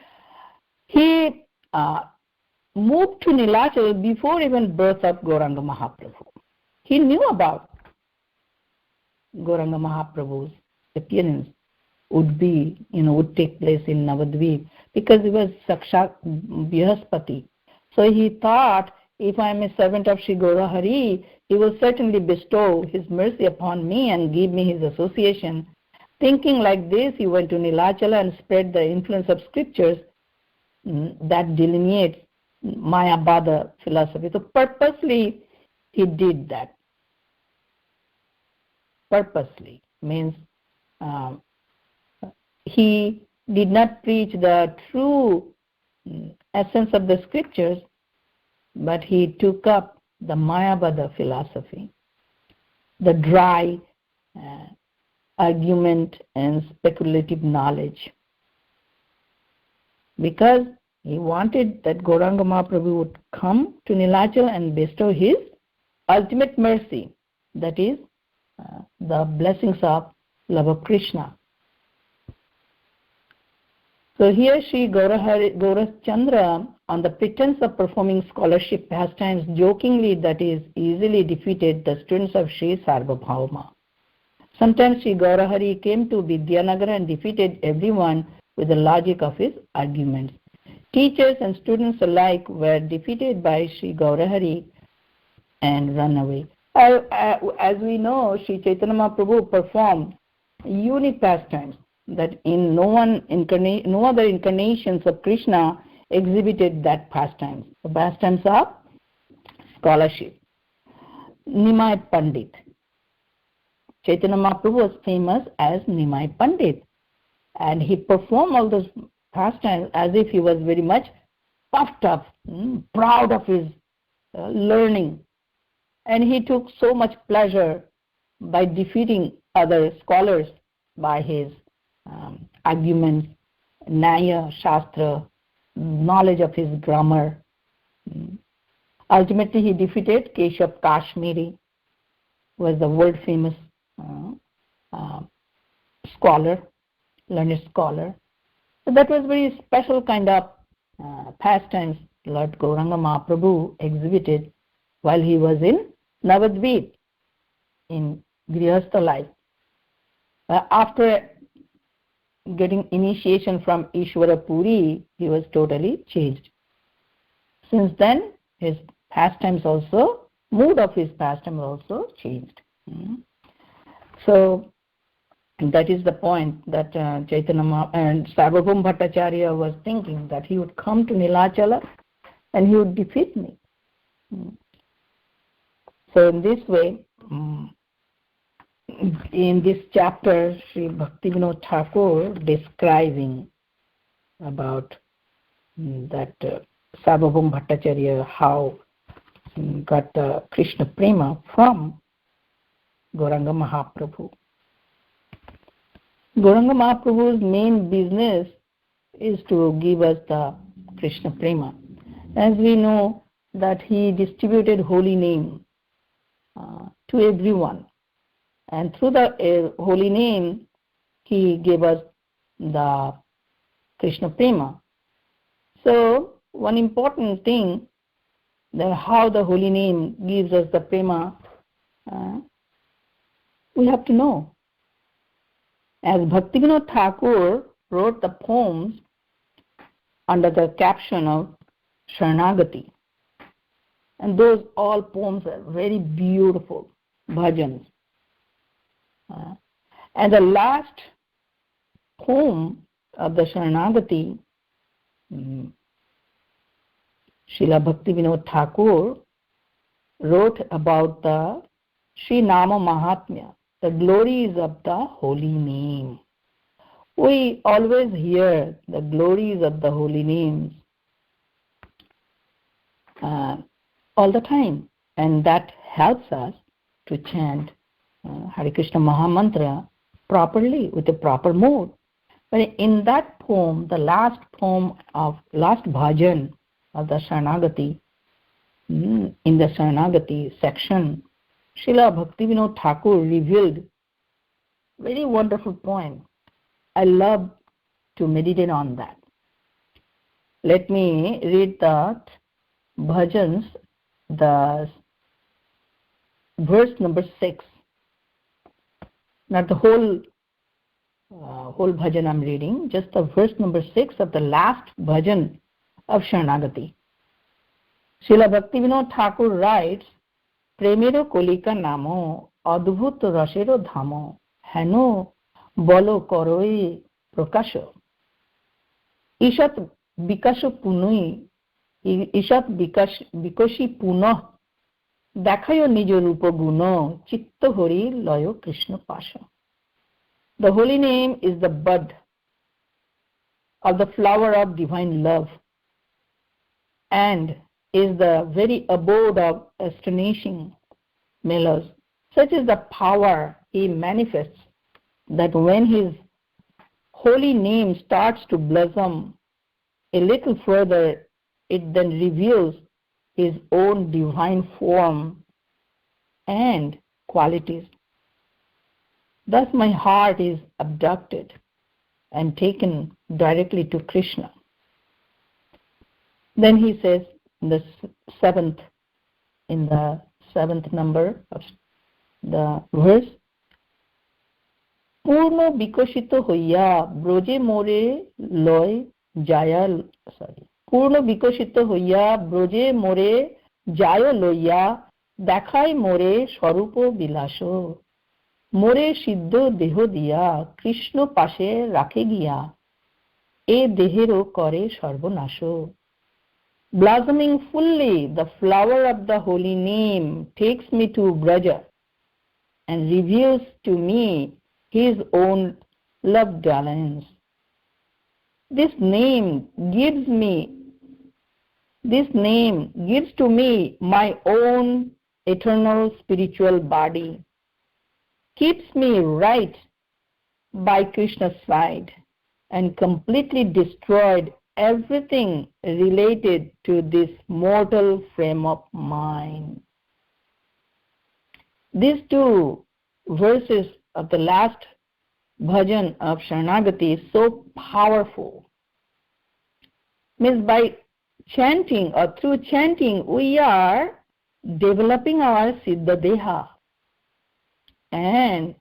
moved to Nilachal before even birth of Gauranga Mahaprabhu. He knew about Gauranga Mahaprabhu's appearance would take place in Navadvipa, because he was Sakshat Brihaspati. So he thought, if I am a servant of Sri Gaura Hari, he will certainly bestow his mercy upon me and give me his association. Thinking like this, he went to Nilachala and spread the influence of scriptures that delineates Mayavada philosophy. So purposely he did that. Purposely means he did not preach the true essence of the scriptures, but he took up the Mayavada philosophy, the dry argument and speculative knowledge, because he wanted that Gauranga Mahaprabhu would come to Nilachal and bestow his ultimate mercy, that is, the blessings of love of Krishna. So here Sri Gaurachandra, on the pretense of performing scholarship pastimes, jokingly, that is, easily defeated the students of Sri Sarvabhauma. Sometimes Sri Gaurahari came to Vidyanagar and defeated everyone with the logic of his arguments. Teachers and students alike were defeated by Sri Gaurahari and run away. As we know, Sri Chaitanya Mahaprabhu performed unique pastimes that in no other incarnations of Krishna exhibited that pastimes. The pastimes of scholarship. Nimai Pandit. Chaitanya Mahaprabhu was famous as Nimai Pandit, and he performed all those pastimes as if he was very much puffed up, proud of his learning. And he took so much pleasure by defeating other scholars by his arguments, Nyaya, Shastra, knowledge of his grammar. Ultimately, he defeated Keshav Kashmiri, who was the world famous scholar, learned scholar. So that was very special kind of pastimes Lord Gauranga Mahaprabhu exhibited while he was in Navadvipa, in Grihastha life. After getting initiation from Ishwara Puri, he was totally changed. Since then, his pastimes also, mood of his pastime also changed. So that is the point that Chaitanya and Sarvabhauma Bhattacharya was thinking, that he would come to Nilachala and he would defeat me. So in this way, in this chapter, Sri Bhaktivinoda Thakur describing about that Sarvabhauma Bhattacharya, how got Krishna Prema from Gauranga Mahaprabhu. Gauranga Mahaprabhu's main business is to give us the Krishna Prema. As we know that he distributed holy name to everyone, and through the holy name he gave us the Krishna Prema. So one important thing that how the holy name gives us the Prema, we have to know. As Bhaktivinoda Thakur wrote the poems under the caption of Sharanagati, and those all poems are very beautiful bhajans. And the last poem of the Sharanagati, Srila Bhaktivinoda Thakur wrote about the Sri Nama Mahatmya, the glories of the holy name. We always hear the glories of the holy names all the time, and that helps us to chant Hare Krishna Mahamantra properly with a proper mode. But in that poem, the last bhajan of the Sharanagati, in the Sharanagati section, Srila Bhaktivinoda Thakur revealed very wonderful point. I love to meditate on that. Let me read the bhajans, the verse number 6. Not the whole bhajan I'm reading, just the verse number 6 of the last bhajan of Sharanagati. Srila Bhaktivinoda Thakur writes, Premero kolika namo adbhut rasero dhamo heno bolo koroi prakasho ishat bikasho punui ishat bikoshi punoh dekhayo nijo rupa guno chitta hori loyo Krishna pasha. The holy name is the bud of the flower of divine love and is the very abode of astonishing mellows. Such is the power he manifests that when his holy name starts to blossom a little further, it then reveals his own divine form and qualities. Thus my heart is abducted and taken directly to Krishna. Then he says in the seventh number of the verse, Purno bikoshito hoya broje more loy jaya Purno bikoshito hoya broje more jaya loya dekhai more swarupo bilasho more siddho deho dia Krishna pashe rakhe giya e dehero kore sarvanasho. Blossoming fully, the flower of the holy name takes me to Braja and reveals to me his own love dalliance. This name gives to me my own eternal spiritual body, keeps me right by Krishna's side, and completely destroyed everything related to this mortal frame of mine. These two verses of the last bhajan of Sharanagati is so powerful. Means by chanting or through chanting we are developing our Siddha Deha, and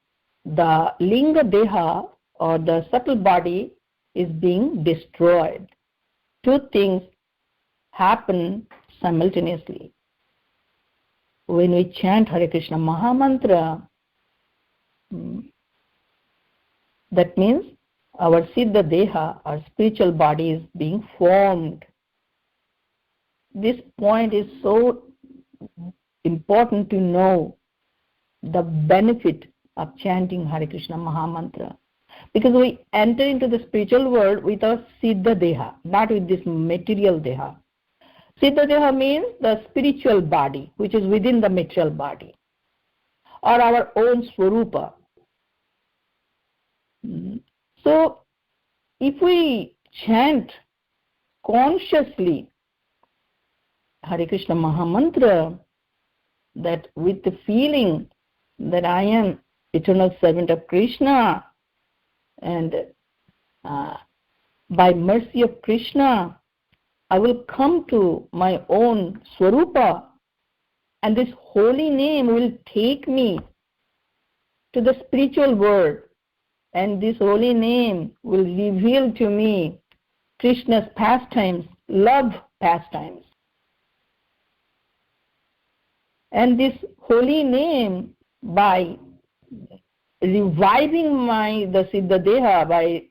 the Linga Deha or the subtle body is being destroyed. Two things happen simultaneously. When we chant Hare Krishna Mahamantra, that means our Siddha Deha, our spiritual body, is being formed. This point is so important to know the benefit of chanting Hare Krishna Mahamantra. Because we enter into the spiritual world with our Siddha Deha, not with this material Deha. Siddha Deha means the spiritual body, which is within the material body. or our own Swarupa. So, if we chant consciously Hare Krishna Mahamantra, that with the feeling that I am eternal servant of Krishna, and by mercy of Krishna, I will come to my own Swarupa, and this holy name will take me to the spiritual world, and this holy name will reveal to me Krishna's pastimes, love pastimes. And this holy name, by reviving the Siddha Deha, by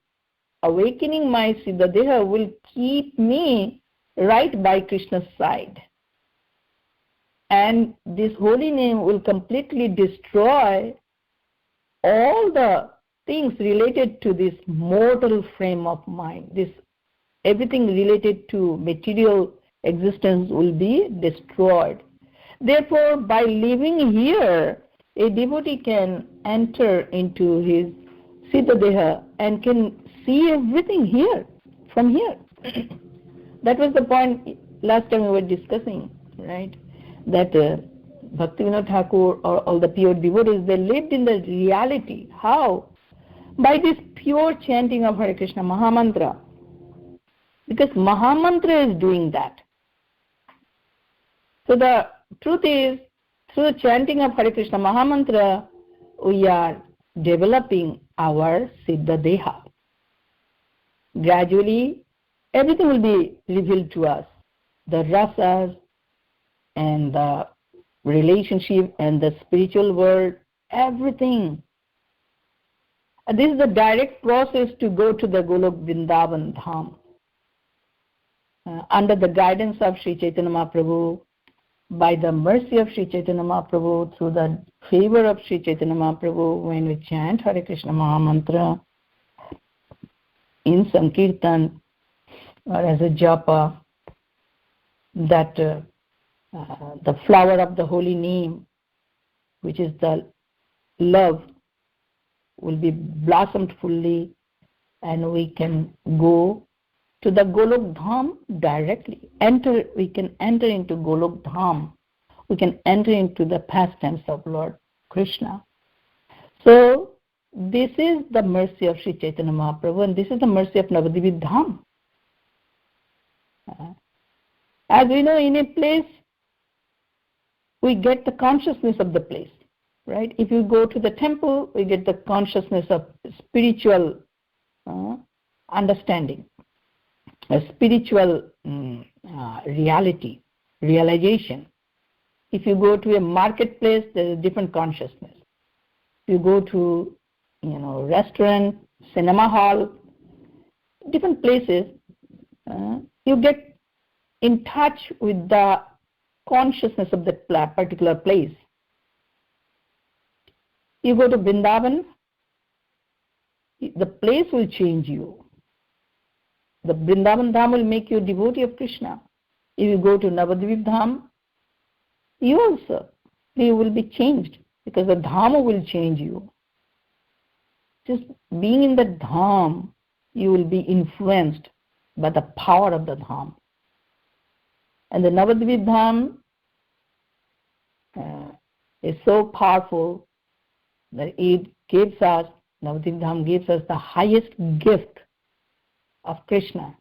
awakening my Siddha Deha, will keep me right by Krishna's side. And this holy name will completely destroy all the things related to this mortal frame of mind. Everything related to material existence will be destroyed. Therefore, by living here, a devotee can enter into his Siddha Deha and can see everything here, from here. That was the point last time we were discussing, right? That Bhaktivinoda Thakur or all the pure devotees, they lived in the reality. How? By this pure chanting of Hare Krishna Mahamantra. Because Mahamantra is doing that. So the truth is, through the chanting of Hare Krishna Mahamantra, we are developing our Siddha Deha. Gradually, everything will be revealed to us. The rasas and the relationship and the spiritual world, everything. This is the direct process to go to the Golok Vrindavan Dham. Under the guidance of Sri Chaitanya Mahaprabhu, by the mercy of Sri Chaitanya Mahaprabhu, through the favor of Sri Chaitanya Mahaprabhu, when we chant Hare Krishna Mahamantra in Sankirtan or as a japa, that the flower of the holy name, which is the love, will be blossomed fully, and we can go to the Golok Dham directly. We can enter into Golok Dham. We can enter into the pastimes of Lord Krishna. So, this is the mercy of Sri Chaitanya Mahaprabhu, and this is the mercy of Navadvipa Dham. As we know, in a place, we get the consciousness of the place, right? If you go to the temple, we get the consciousness of spiritual understanding, a spiritual reality, realization. If you go to a marketplace, there is a different consciousness. If you go to, restaurant, cinema hall, different places, you get in touch with the consciousness of that particular place. You go to Vrindavan, the place will change you. The Vrindavan Dham will make you a devotee of Krishna. If you go to Navadvipa Dham, you will be changed, because the Dham will change you. Just being in the Dham, you will be influenced by the power of the Dham. And the Navadvipa Dham is so powerful that Navadvipa Dham gives us the highest gift of Krishna,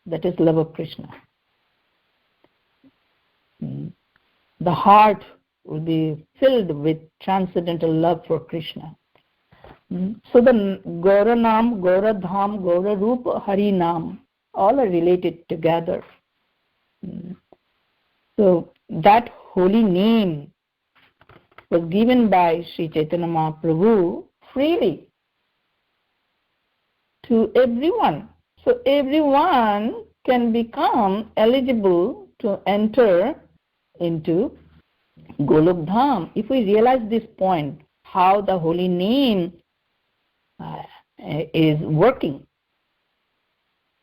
that is love of Krishna. The heart will be filled with transcendental love for Krishna. So the Gaura Nam, Gaura Dham, Gaura Rupa, Hari Nam, all are related together. So that holy name was given by Sri Chaitanya Mahaprabhu freely to everyone. So everyone can become eligible to enter into Golok Dham. If we realize this point, how the holy name is working,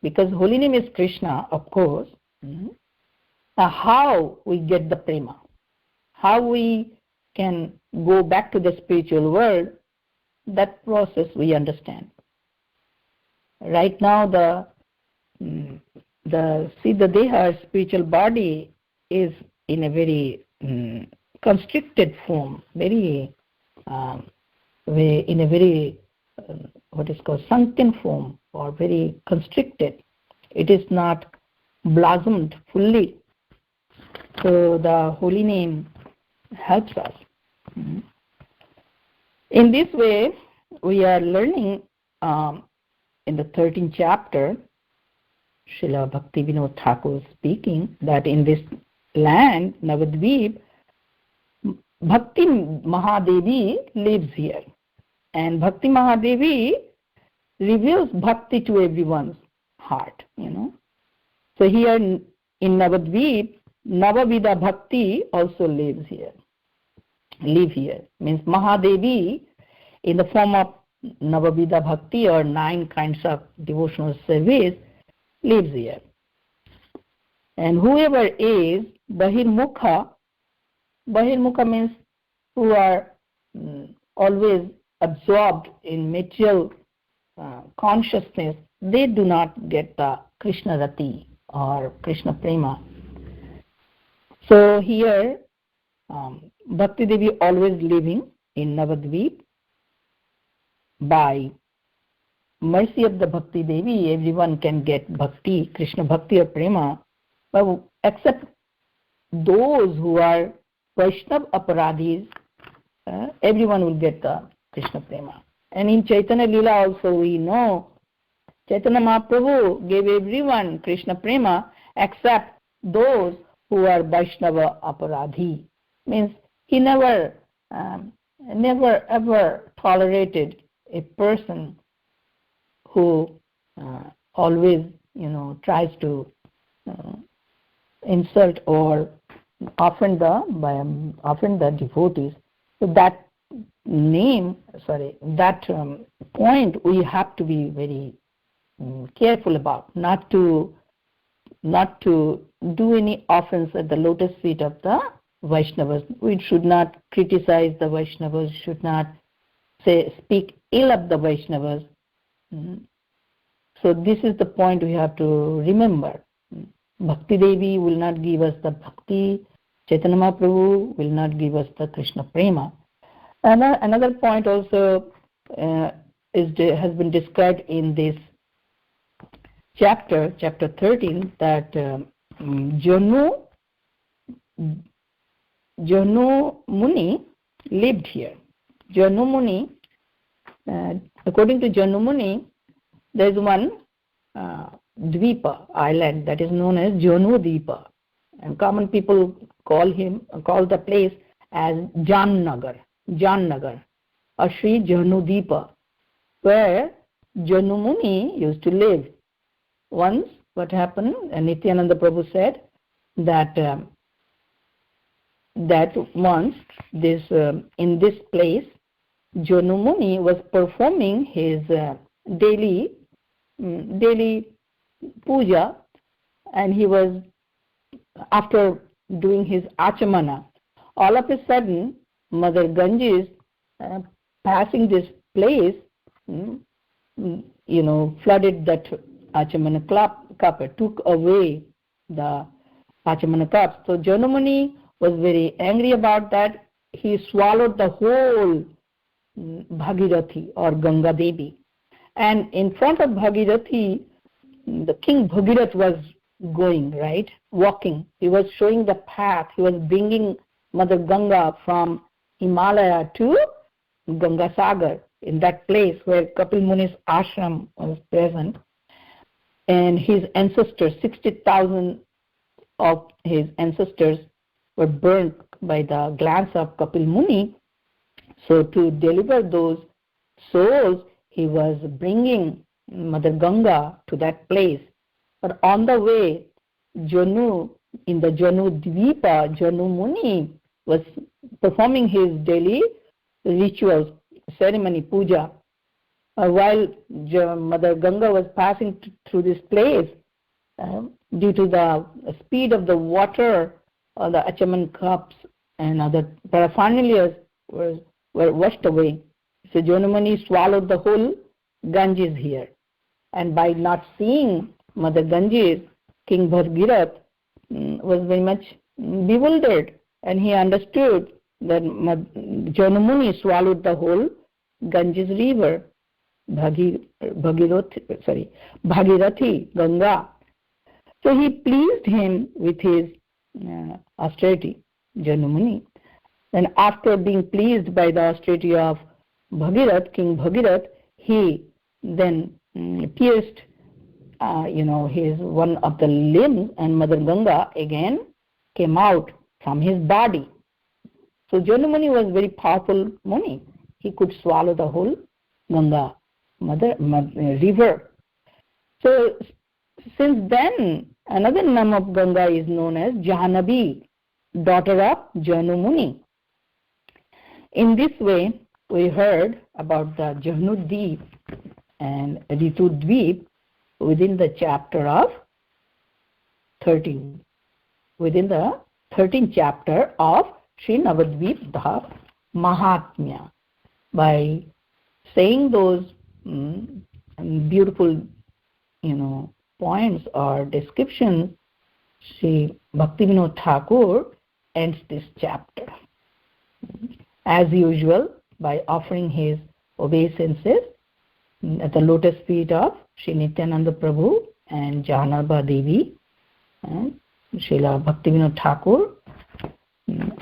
because holy name is Krishna, of course. How we get the prema, how we can go back to the spiritual world, that process we understand. Right now, the Deha, spiritual body, is in a very constricted form, very in a very what is called sunken form, or very constricted. It is not blossomed fully. So the holy name helps us. In this way, we are learning in the 13th chapter, Srila Bhaktivinoda Thakur speaking, that in this land, Navadvipa, Bhakti Mahadevi lives here. And Bhakti Mahadevi reveals bhakti to everyone's heart, So here in Navadvipa, Navavida Bhakti also live here. Means Mahadevi, in the form of Navavida Bhakti, or 9 kinds of devotional service, lives here. And whoever is Bahirmukha means who are always absorbed in material consciousness, they do not get the Krishna Rati or Krishna Prema. So here, Bhakti Devi always living in Navadvipa. By mercy of the Bhakti Devi, everyone can get Bhakti, Krishna Bhakti or Prema, but except those who are Vaishnava Aparadhis, everyone will get the Krishna Prema. And in Chaitanya Leela also we know, Chaitanya Mahaprabhu gave everyone Krishna Prema except those who are Vaishnava Aparadhi. Means he never ever tolerated a person who always, tries to insult or offend the devotees. So that point we have to be very careful about, not to do any offense at the lotus feet of the Vaishnavas. We should not criticize the Vaishnavas, should not speak ill of the Vaishnavas. So this is the point we have to remember. Bhakti Devi will not give us the Bhakti, Chaitanya Mahaprabhu will not give us the Krishna Prema. Another point also has been described in this chapter 13, that Janu Muni lived here. Janu Muni, according to Janu Muni, there is one Dvipa island that is known as Janu Dvipa, and common people call the place as Jamnagar, or Sri Janu Dvipa, where Janu Muni used to live. Once, what happened? Nityananda Prabhu said that once in this place, Janu Muni was performing his daily puja, and he was, after doing his achamana, all of a sudden Mother Ganges, passing this place, flooded that achamana cup, took away the achamana cup. So Janu Muni was very angry about that. He swallowed the whole Bhagirathi or Ganga Devi, and in front of Bhagirathi, the King Bhagirath was going, walking. He was showing the path. He was bringing Mother Ganga from Himalaya to Ganga Sagar, in that place where Kapil Muni's ashram was present. And his ancestors, 60,000 of his ancestors were burnt by the glance of Kapil Muni. So to deliver those souls, he was bringing Mother Ganga to that place. But on the way, in the Janu Dvipa, Janu Muni was performing his daily rituals, ceremony, puja. While Mother Ganga was passing through this place, due to the speed of the water, the achaman cups and other paraphernalias were washed away. So Janamuni swallowed the whole Ganges here. And by not seeing Mother Ganges, King Bhargirath was very much bewildered, and he understood that Janamuni swallowed the whole Ganges river, Bhagirathi, Ganga. So he pleased him with his austerity, Janamuni. And after being pleased by the austerity of Bhagirath, King Bhagirath, he then pierced his one of the limbs, and Mother Ganga again came out from his body. So Janamuni was very powerful Muni. He could swallow the whole Ganga river. So since then, another name of Ganga is known as Jahnavi, daughter of Janamuni. In this way, we heard about the Jahnudweep and Ritudweep within the chapter of 13. Within the 13th chapter of Sri Navadvipa Dham Mahatmya. By saying those beautiful, points or descriptions, Sri Bhaktivinoda Thakur ends this chapter. As usual, by offering his obeisances at the lotus feet of Sri Nityananda Prabhu and Jahanaba Devi, and Srila Bhaktivinoda Thakur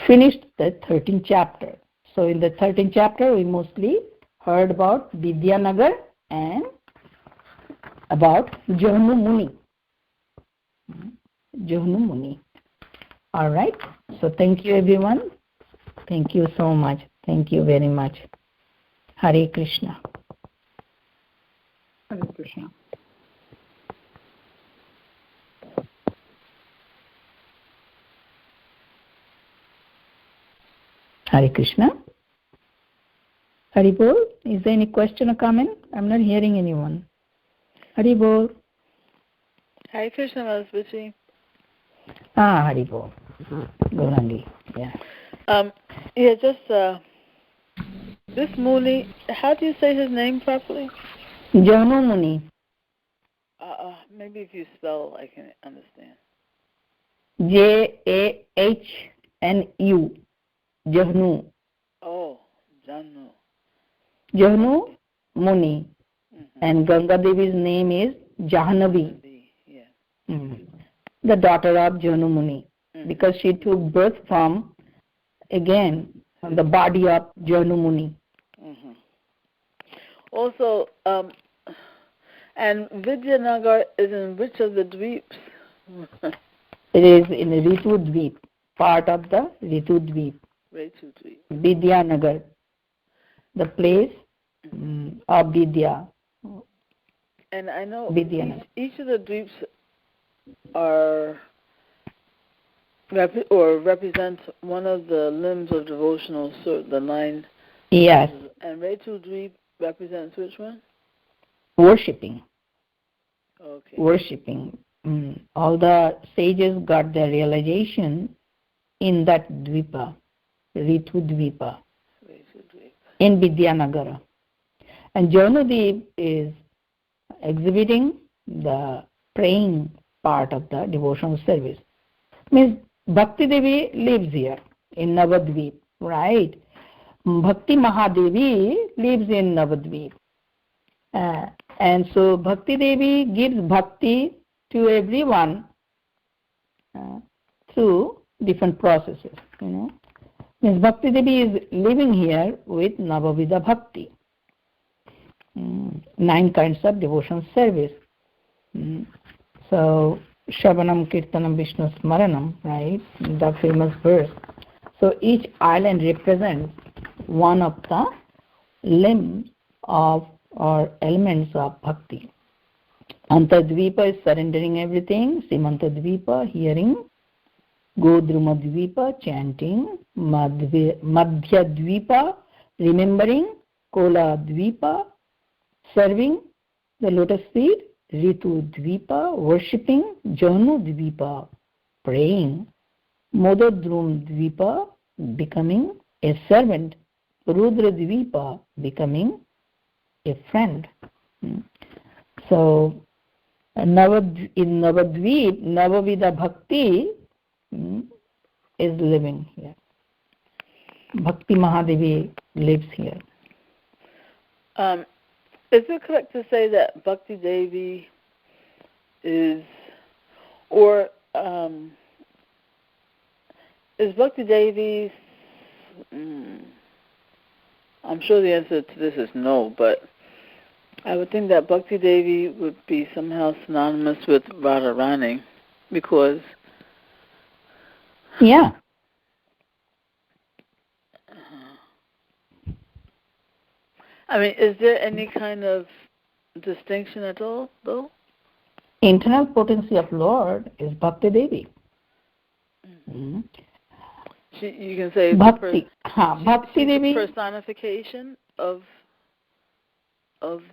finished the 13th chapter. So in the 13th chapter, we mostly heard about Vidyanagar and about Jahnu Muni. All right. So thank you, everyone. Thank you so much. Thank you very much. Hare Krishna. Hare Krishna. Hare Krishna. Hari Bol, is there any question or comment? I'm not hearing anyone. Hari Bol. Hare Krishna, Mahatmaji. Hari Bol. Golandi. Yeah. This Muni, how do you say his name properly? Jahnu Muni. Maybe if you spell, I can understand. Jahnu. Jahnu. Oh, Jahnu. Jahnu Muni. Mm-hmm. And Ganga Devi's name is Jahnavi. Yeah. Mm-hmm. The daughter of Jahnu Muni. Mm-hmm. Because she took birth from, again, the body of Jahnu Muni. Mm-hmm. Also, and Vidyanagar is in which of the dweeps? It is in the Ritudweep, part of the Ritudweep. Vidyanagar, the place of Vidya. And I know each of the dweeps represents one of the limbs of devotional service, the 9. Yes. And Ritudweep represents which one? Worshipping. Okay. Worshipping. All the sages got their realization in that Dvipa, Ritudvipa, in Vidyanagara. And Janudweep is exhibiting the praying part of the devotional service. Means Bhakti Devi lives here in Navadvipa, right? Bhakti Mahadevi lives in Navadvipa. And so Bhakti Devi gives bhakti to everyone through different processes, Means Bhakti Devi is living here with Navavida Bhakti. 9 kinds of devotional service. So Shravanam, Kirtanam, Vishnu Smaranam, right? The famous verse. So each island represents one of the limbs of or elements of bhakti. Antardvipa is surrendering everything. Simantadvipa, hearing. Godrumadvipa, chanting. Madhyadvipa, remembering. Koladvipa, serving the lotus feet. Ritudvipa, worshipping. Janudvipa, praying. Modadrumdvipa, becoming a servant Rudradvipa becoming a friend. So in Navadvip, Navavida Bhakti is living here. Bhakti Mahadevi lives here. Is it correct to say that Bhakti Devi is, or is Bhakti Devi, I'm sure the answer to this is no, but I would think that Bhakti Devi would be somehow synonymous with Radharani, because Yeah. I mean, is there any kind of distinction at all, though? Internal potency of Lord is Bhakti Devi. You can say Bhakti. Bhakti Devi, the personification of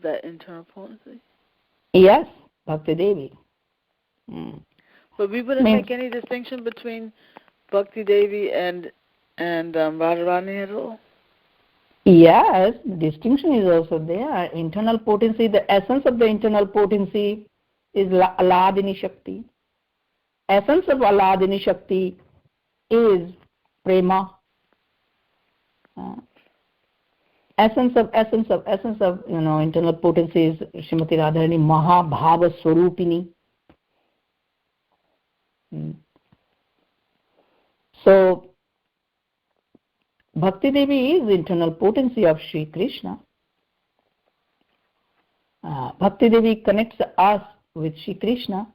that internal potency. Yes, Bhakti Devi. But we wouldn't make any distinction between Bhakti Devi and Radharani at all? Yes, distinction is also there. Internal potency, the essence of the internal potency is Aladini Shakti. Essence of Aladini Shakti is Prema. Essence of internal potency is Srimati Radharani Mahabhava Swarupini. So Bhakti Devi is internal potency of Sri Krishna. Bhakti Devi connects us with Sri Krishna.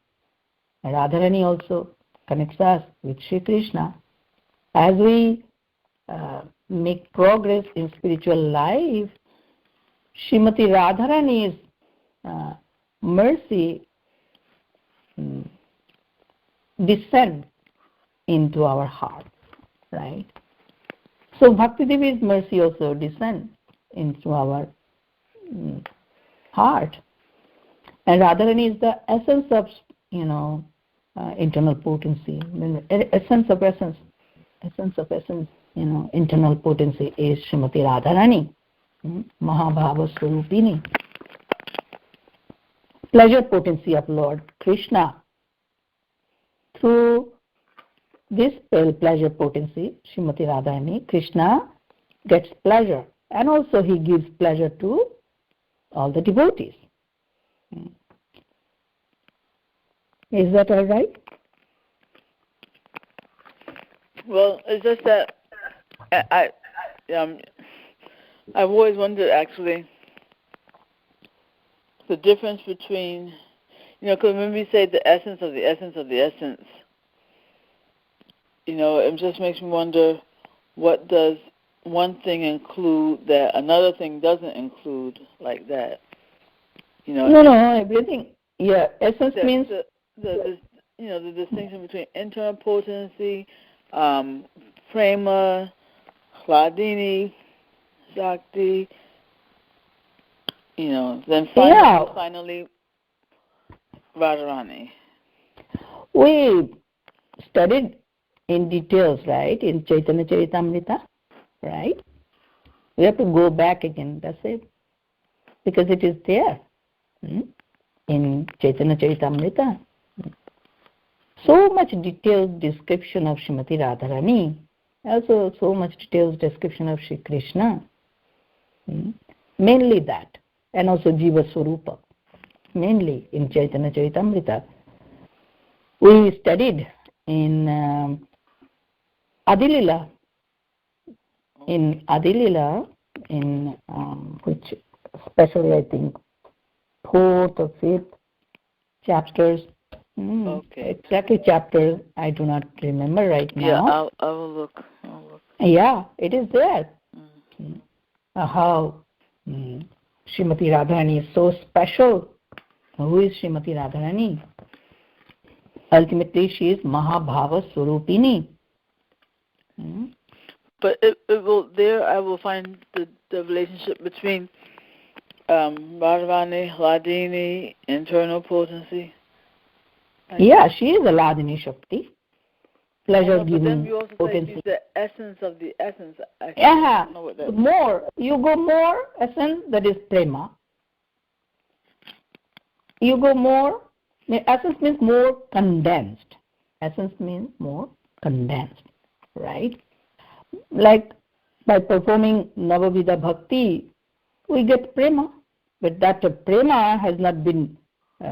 Radharani also connects us with Sri Krishna. As we make progress in spiritual life, Srimati Radharani's mercy descend into our heart, right? So Bhakti Devi's mercy also descend into our heart, and Radharani is the essence of internal potency. Essence of essence, internal potency is Srimati Radharani, Mahabhava Swarupini. Pleasure potency of Lord Krishna. Through this pleasure potency, Srimati Radharani, Krishna gets pleasure, and also he gives pleasure to all the devotees. Is that all right? Well, it's just that I've always wondered, actually, the difference between, because when we say the essence of the essence of the essence, it just makes me wonder, what does one thing include that another thing doesn't include, like that? No, everything. Yeah, essence means the distinction between internal potency, prema, hladini, shakti, then finally Radharani. We studied in details, right, in Chaitanya Charitamrita, right? We have to go back again, that's it, because it is there in Chaitanya Charitamrita. So much detailed description of Srimati Radharani, also so much detailed description of Sri Krishna, mainly that, and also Jiva Swarupa, mainly in Chaitanya Charitamrita. We studied in Adilila, in which especially I think 4th or 5th chapters. Okay. Exactly chapters I do not remember right now. Yeah, I will look. Yeah, it is there. How Srimati Radharani is so special. Who is Srimati Radharani? Ultimately, she is Mahabhava Swarupini. But it will, there I will find the relationship between Radharani, Hladini, internal potency. Yeah, she is a Ladini Shakti. pleasure But giving then you also say potency. it's the essence of the essence. I Yeah, don't know what that more. You go more essence, that is prema. You go more, essence means more condensed. Essence means more condensed, right? Like by performing Navavida Bhakti, we get prema. But that prema has not been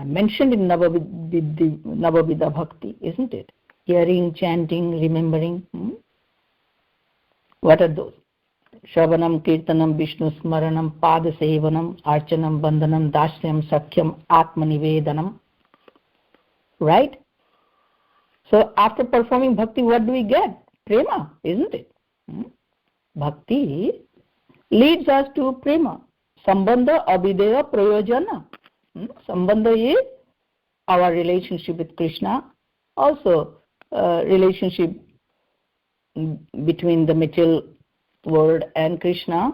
mentioned in Navavida Bhakti, isn't it? Hearing, chanting, remembering. What are those? Shravanam, Kirtanam, Vishnu Smaranam, Pada Sevanam, Archanam, Bandhanam, Dashyam, Sakhyam, Atmanivedanam. Right? So after performing bhakti, what do we get? Prema, isn't it? Bhakti leads us to prema. Sambandha, Abhideya, Prayojana. Sambandha is our relationship with Krishna. Also, relationship between the material world and Krishna.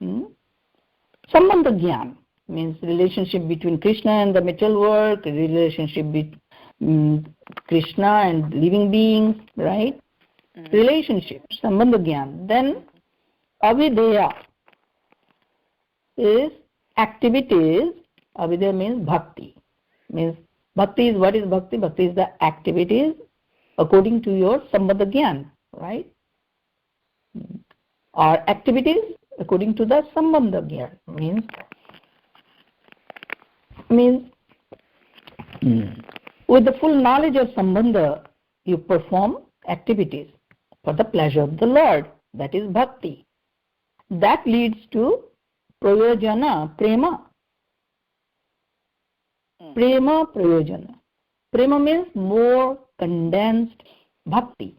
Sambandha Gyan means relationship between Krishna and the material world, relationship between Krishna and living beings, right? Relationship, Sambandha Gyan. Then Avideya is activities. Avideya means bhakti. Means bhakti is, what is bhakti? Bhakti is the activities according to your Sambandha Gyan, right? Or activities according to the Sambandha Gyan. Means with the full knowledge of Sambandha, you perform activities for the pleasure of the Lord. That is bhakti. That leads to prayojana, prema. Prema, prayojana. Prema means more condensed bhakti.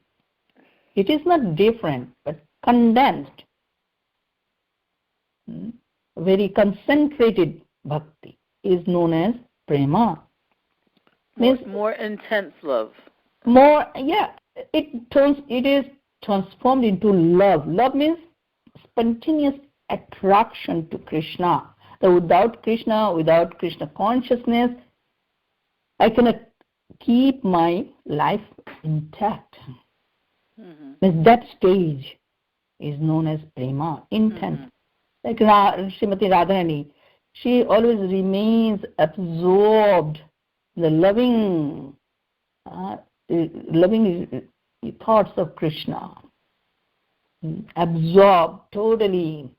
It is not different, but condensed. Very concentrated bhakti is known as prema. means more intense love. More, yeah. It is transformed into love. Love means spontaneous attraction to Krishna. So without Krishna consciousness, I cannot keep my life intact. That stage is known as prema, intense. Like Srimati Radharani, she always remains absorbed in the loving thoughts of Krishna. Absorbed totally,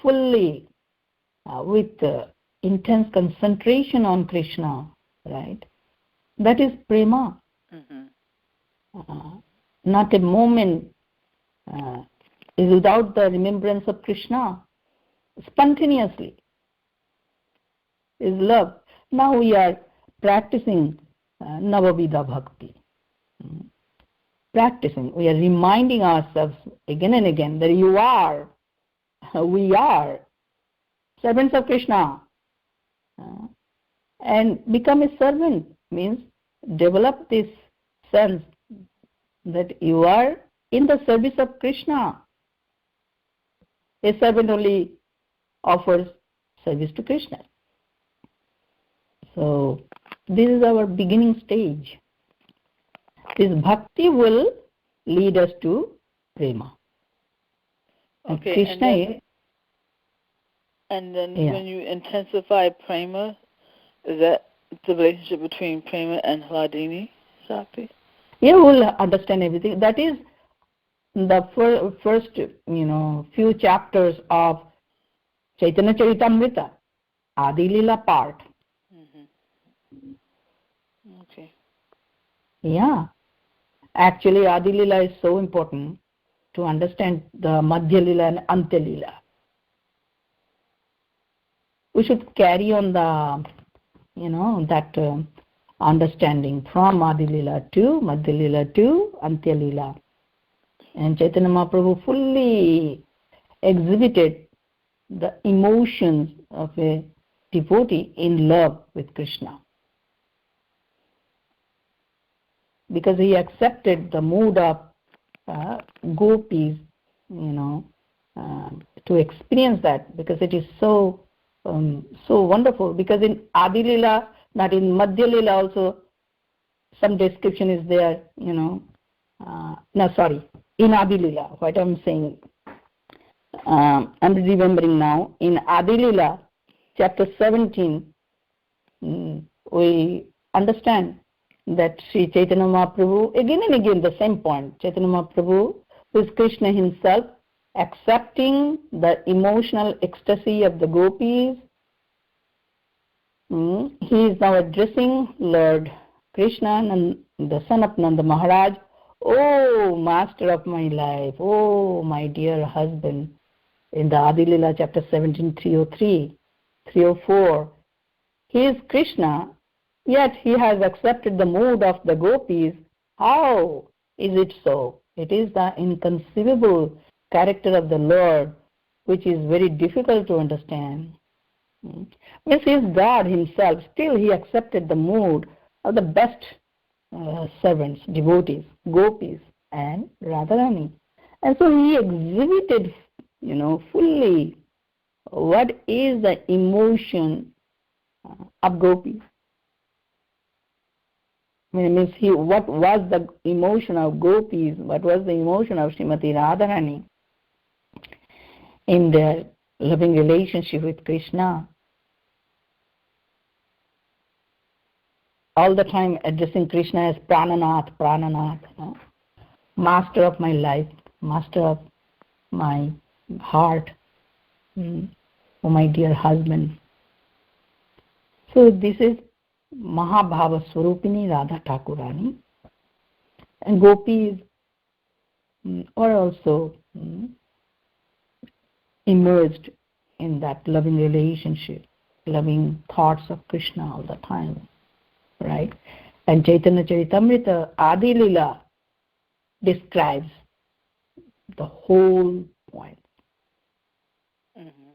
fully, with intense concentration on Krishna, right? That is prema. Not a moment is without the remembrance of Krishna. Spontaneously is love. Now we are practicing Navavida Bhakti. Practicing. We are reminding ourselves again and again that we are servants of Krishna. And become a servant means develop this sense that you are in the service of Krishna. A servant only offers service to Krishna. So this is our beginning stage. This bhakti will lead us to prema. Okay, Krishna and then when you intensify prema, is that the relationship between prema and Hladini Shakti? Yeah, we'll understand everything. That is the first, few chapters of Chaitanya Charitamrita, Adi Lila part. Okay. Yeah. Actually, Adi Lila is so important to understand the Madhya Lila and Antya Lila. We should carry on the, that understanding from Adi Lila to Madhya Lila to Antya Lila. And Chaitanya Mahaprabhu fully exhibited the emotions of a devotee in love with Krishna. Because he accepted the mood of gopis, to experience that, because it is so wonderful. Because in Adi Lila, not in Madhya Lila also, some description is there, in Adi Lila, what I'm saying, I'm remembering now, in Adi Lila, chapter 17, we understand that Sri Chaitanya Mahaprabhu, again and again the same point, Chaitanya Mahaprabhu, who is Krishna himself, accepting the emotional ecstasy of the gopis. He is now addressing Lord Krishna, and the son of Nanda Maharaj. Oh, master of my life, oh, my dear husband. In the Adi Lila, chapter 17, 303, 304, he is Krishna, yet he has accepted the mood of the gopis. How is it so? It is the inconceivable character of the Lord, which is very difficult to understand. Means he is God himself, still he accepted the mood of the best servants, devotees, gopis and Radharani. And so he exhibited, fully what is the emotion of gopis. Means what was the emotion of gopis, what was the emotion of Srimati Radharani in their loving relationship with Krishna. All the time addressing Krishna as Prananath, Prananath, master of my life, master of my heart, oh my dear husband. So this is Mahabhava Swarupini Radha Thakurani, and gopis are also immersed in that loving relationship, loving thoughts of Krishna all the time, right? And Chaitanya Charitamrita Adi Lila describes the whole point.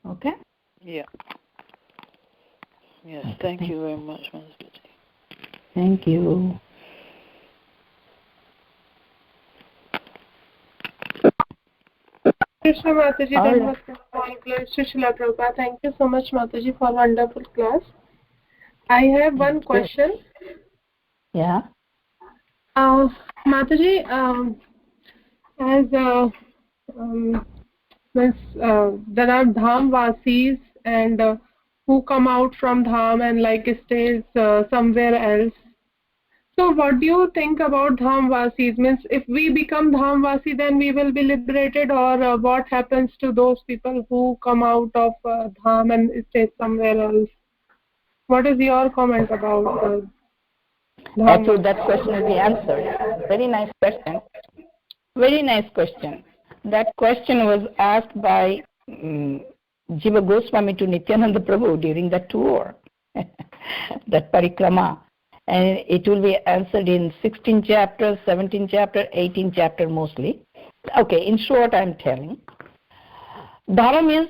Okay? Yeah. Yes, thank you very much, Mataji. Thank you. Krishna Mataji, that was all glories to Srila Prabhupada. Thank you so much, Mataji, for wonderful class. I have one question. Yeah. Mataji, as there are Dham Vasis and who come out from Dham and stays somewhere else. So what do you think about Dham Vasis? Means if we become Dham Vasi, then we will be liberated, or what happens to those people who come out of Dham and stay somewhere else? What is your comment about Dham? Actually, that question will be answered. Very nice question. Very nice question. That question was asked by Jiva Goswami to Nityananda Prabhu during the tour, that parikrama. And it will be answered in 16 chapters, 17 chapter, 18 chapter mostly. Okay, in short, I'm telling. Dhara means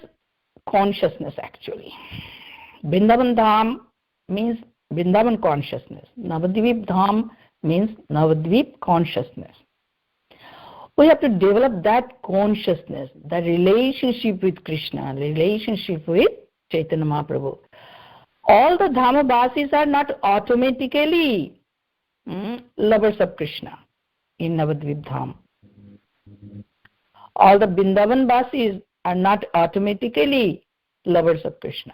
consciousness, actually. Vrindavan Dham means Vrindavan consciousness. Navadvip Dham means Navadvip consciousness. We have to develop that consciousness, the relationship with Krishna, the relationship with Chaitanya Mahaprabhu. All the Dhamavasis are not automatically lovers of Krishna in Navadvip Dham. All the Vrindavan Vasis are not automatically lovers of Krishna,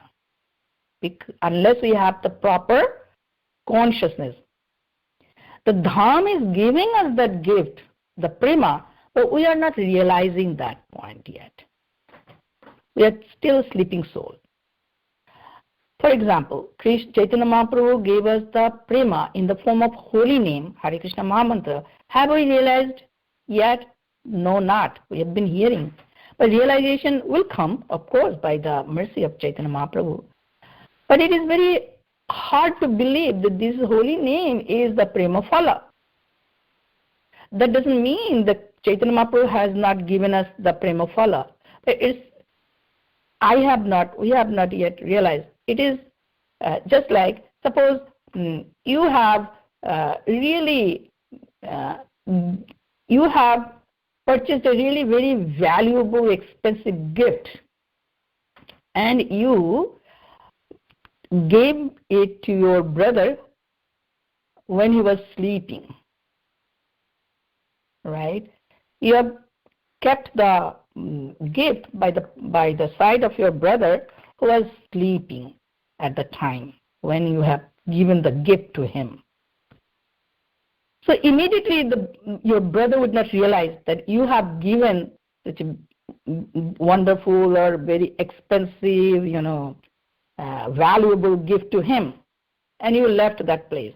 unless we have the proper consciousness. The Dham is giving us that gift, the prema, but we are not realizing that point yet. We are still sleeping soul. For example, Chaitanya Mahaprabhu gave us the prema in the form of holy name, Hare Krishna Mahamantra. Have we realized yet? No, not. We have been hearing. But realization will come, of course, by the mercy of Chaitanya Mahaprabhu. But it is very hard to believe that this holy name is the prema phala. That doesn't mean that Chaitanya Mahaprabhu has not given us the prema phala. We have not yet realized. It is just like, suppose you have you have purchased a really very valuable, expensive gift, and you gave it to your brother when he was sleeping, right? You have kept the gift by the side of your brother who was sleeping at the time when you have given the gift to him. So immediately your brother would not realize that you have given such a wonderful or very expensive, valuable gift to him, and you left that place.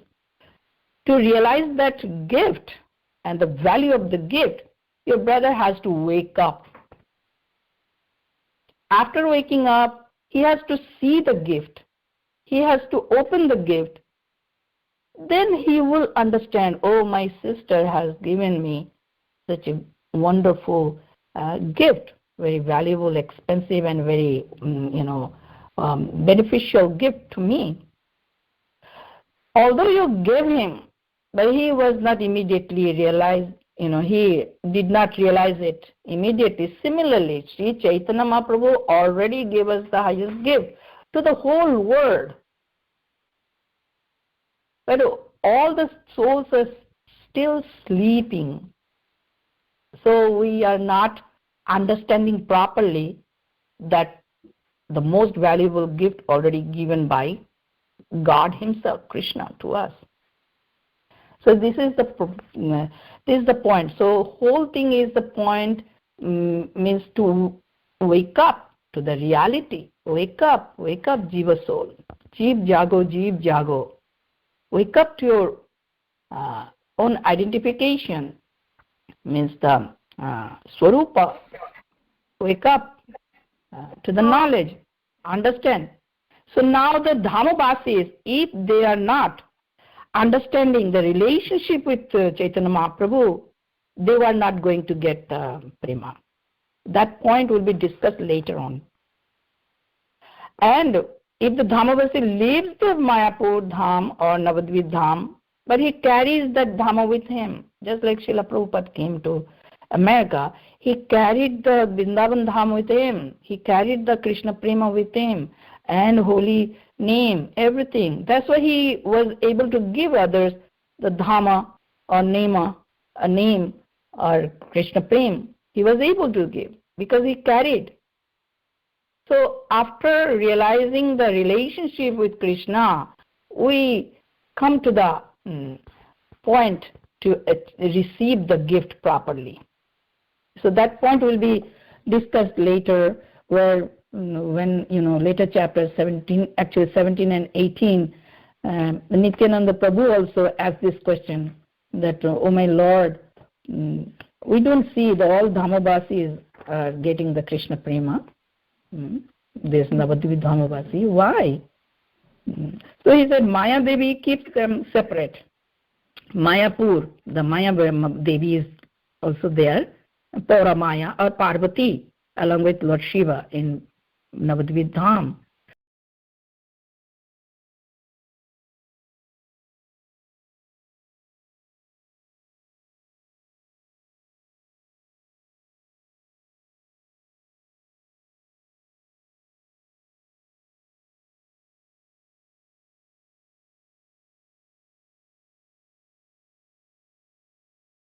To realize that gift and the value of the gift, your brother has to wake up. After waking up, he has to see the gift. He has to open the gift. Then he will understand, oh, my sister has given me such a wonderful gift, very valuable, expensive, and very, beneficial gift to me. Although you gave him, but he was not immediately realized, he did not realize it immediately. Similarly, Sri Chaitanya Mahaprabhu already gave us the highest gift to the whole world. But all the souls are still sleeping. So we are not understanding properly that the most valuable gift already given by God himself, Krishna, to us. So this is the point. So whole thing is the point, means to wake up to the reality. Wake up, Jiva soul. Jeev jago. Wake up to your own identification, means the Swarupa. Wake up to the knowledge, understand. So now the Dhamavasis, if they are not understanding the relationship with Chaitanya Mahaprabhu, they were not going to get prema. That point will be discussed later on. And if the Dhamavasi leaves the Mayapur Dham or Navadvipa Dham, but he carries that Dhamma with him, just like Srila Prabhupada came to America, he carried the Vrindavan Dham with him, he carried the Krishna Prema with him, and holy name, everything. That's why he was able to give others the Dhamma or Nema, a name, or Krishna Prema. He was able to give because he carried. So after realizing the relationship with Krishna, we come to the point to receive the gift properly. So that point will be discussed later, where when later chapters 17 and 18, Nityananda Prabhu also asked this question that, oh my Lord, we don't see that all Dhamavasis are getting the Krishna Prema. There's Navadvipa Dhamavasi. Why? So he said Maya Devi keeps them separate. Mayapur, the Maya Devi is also there. Paura Maya or Parvati, along with Lord Shiva in Navadvipa Dham.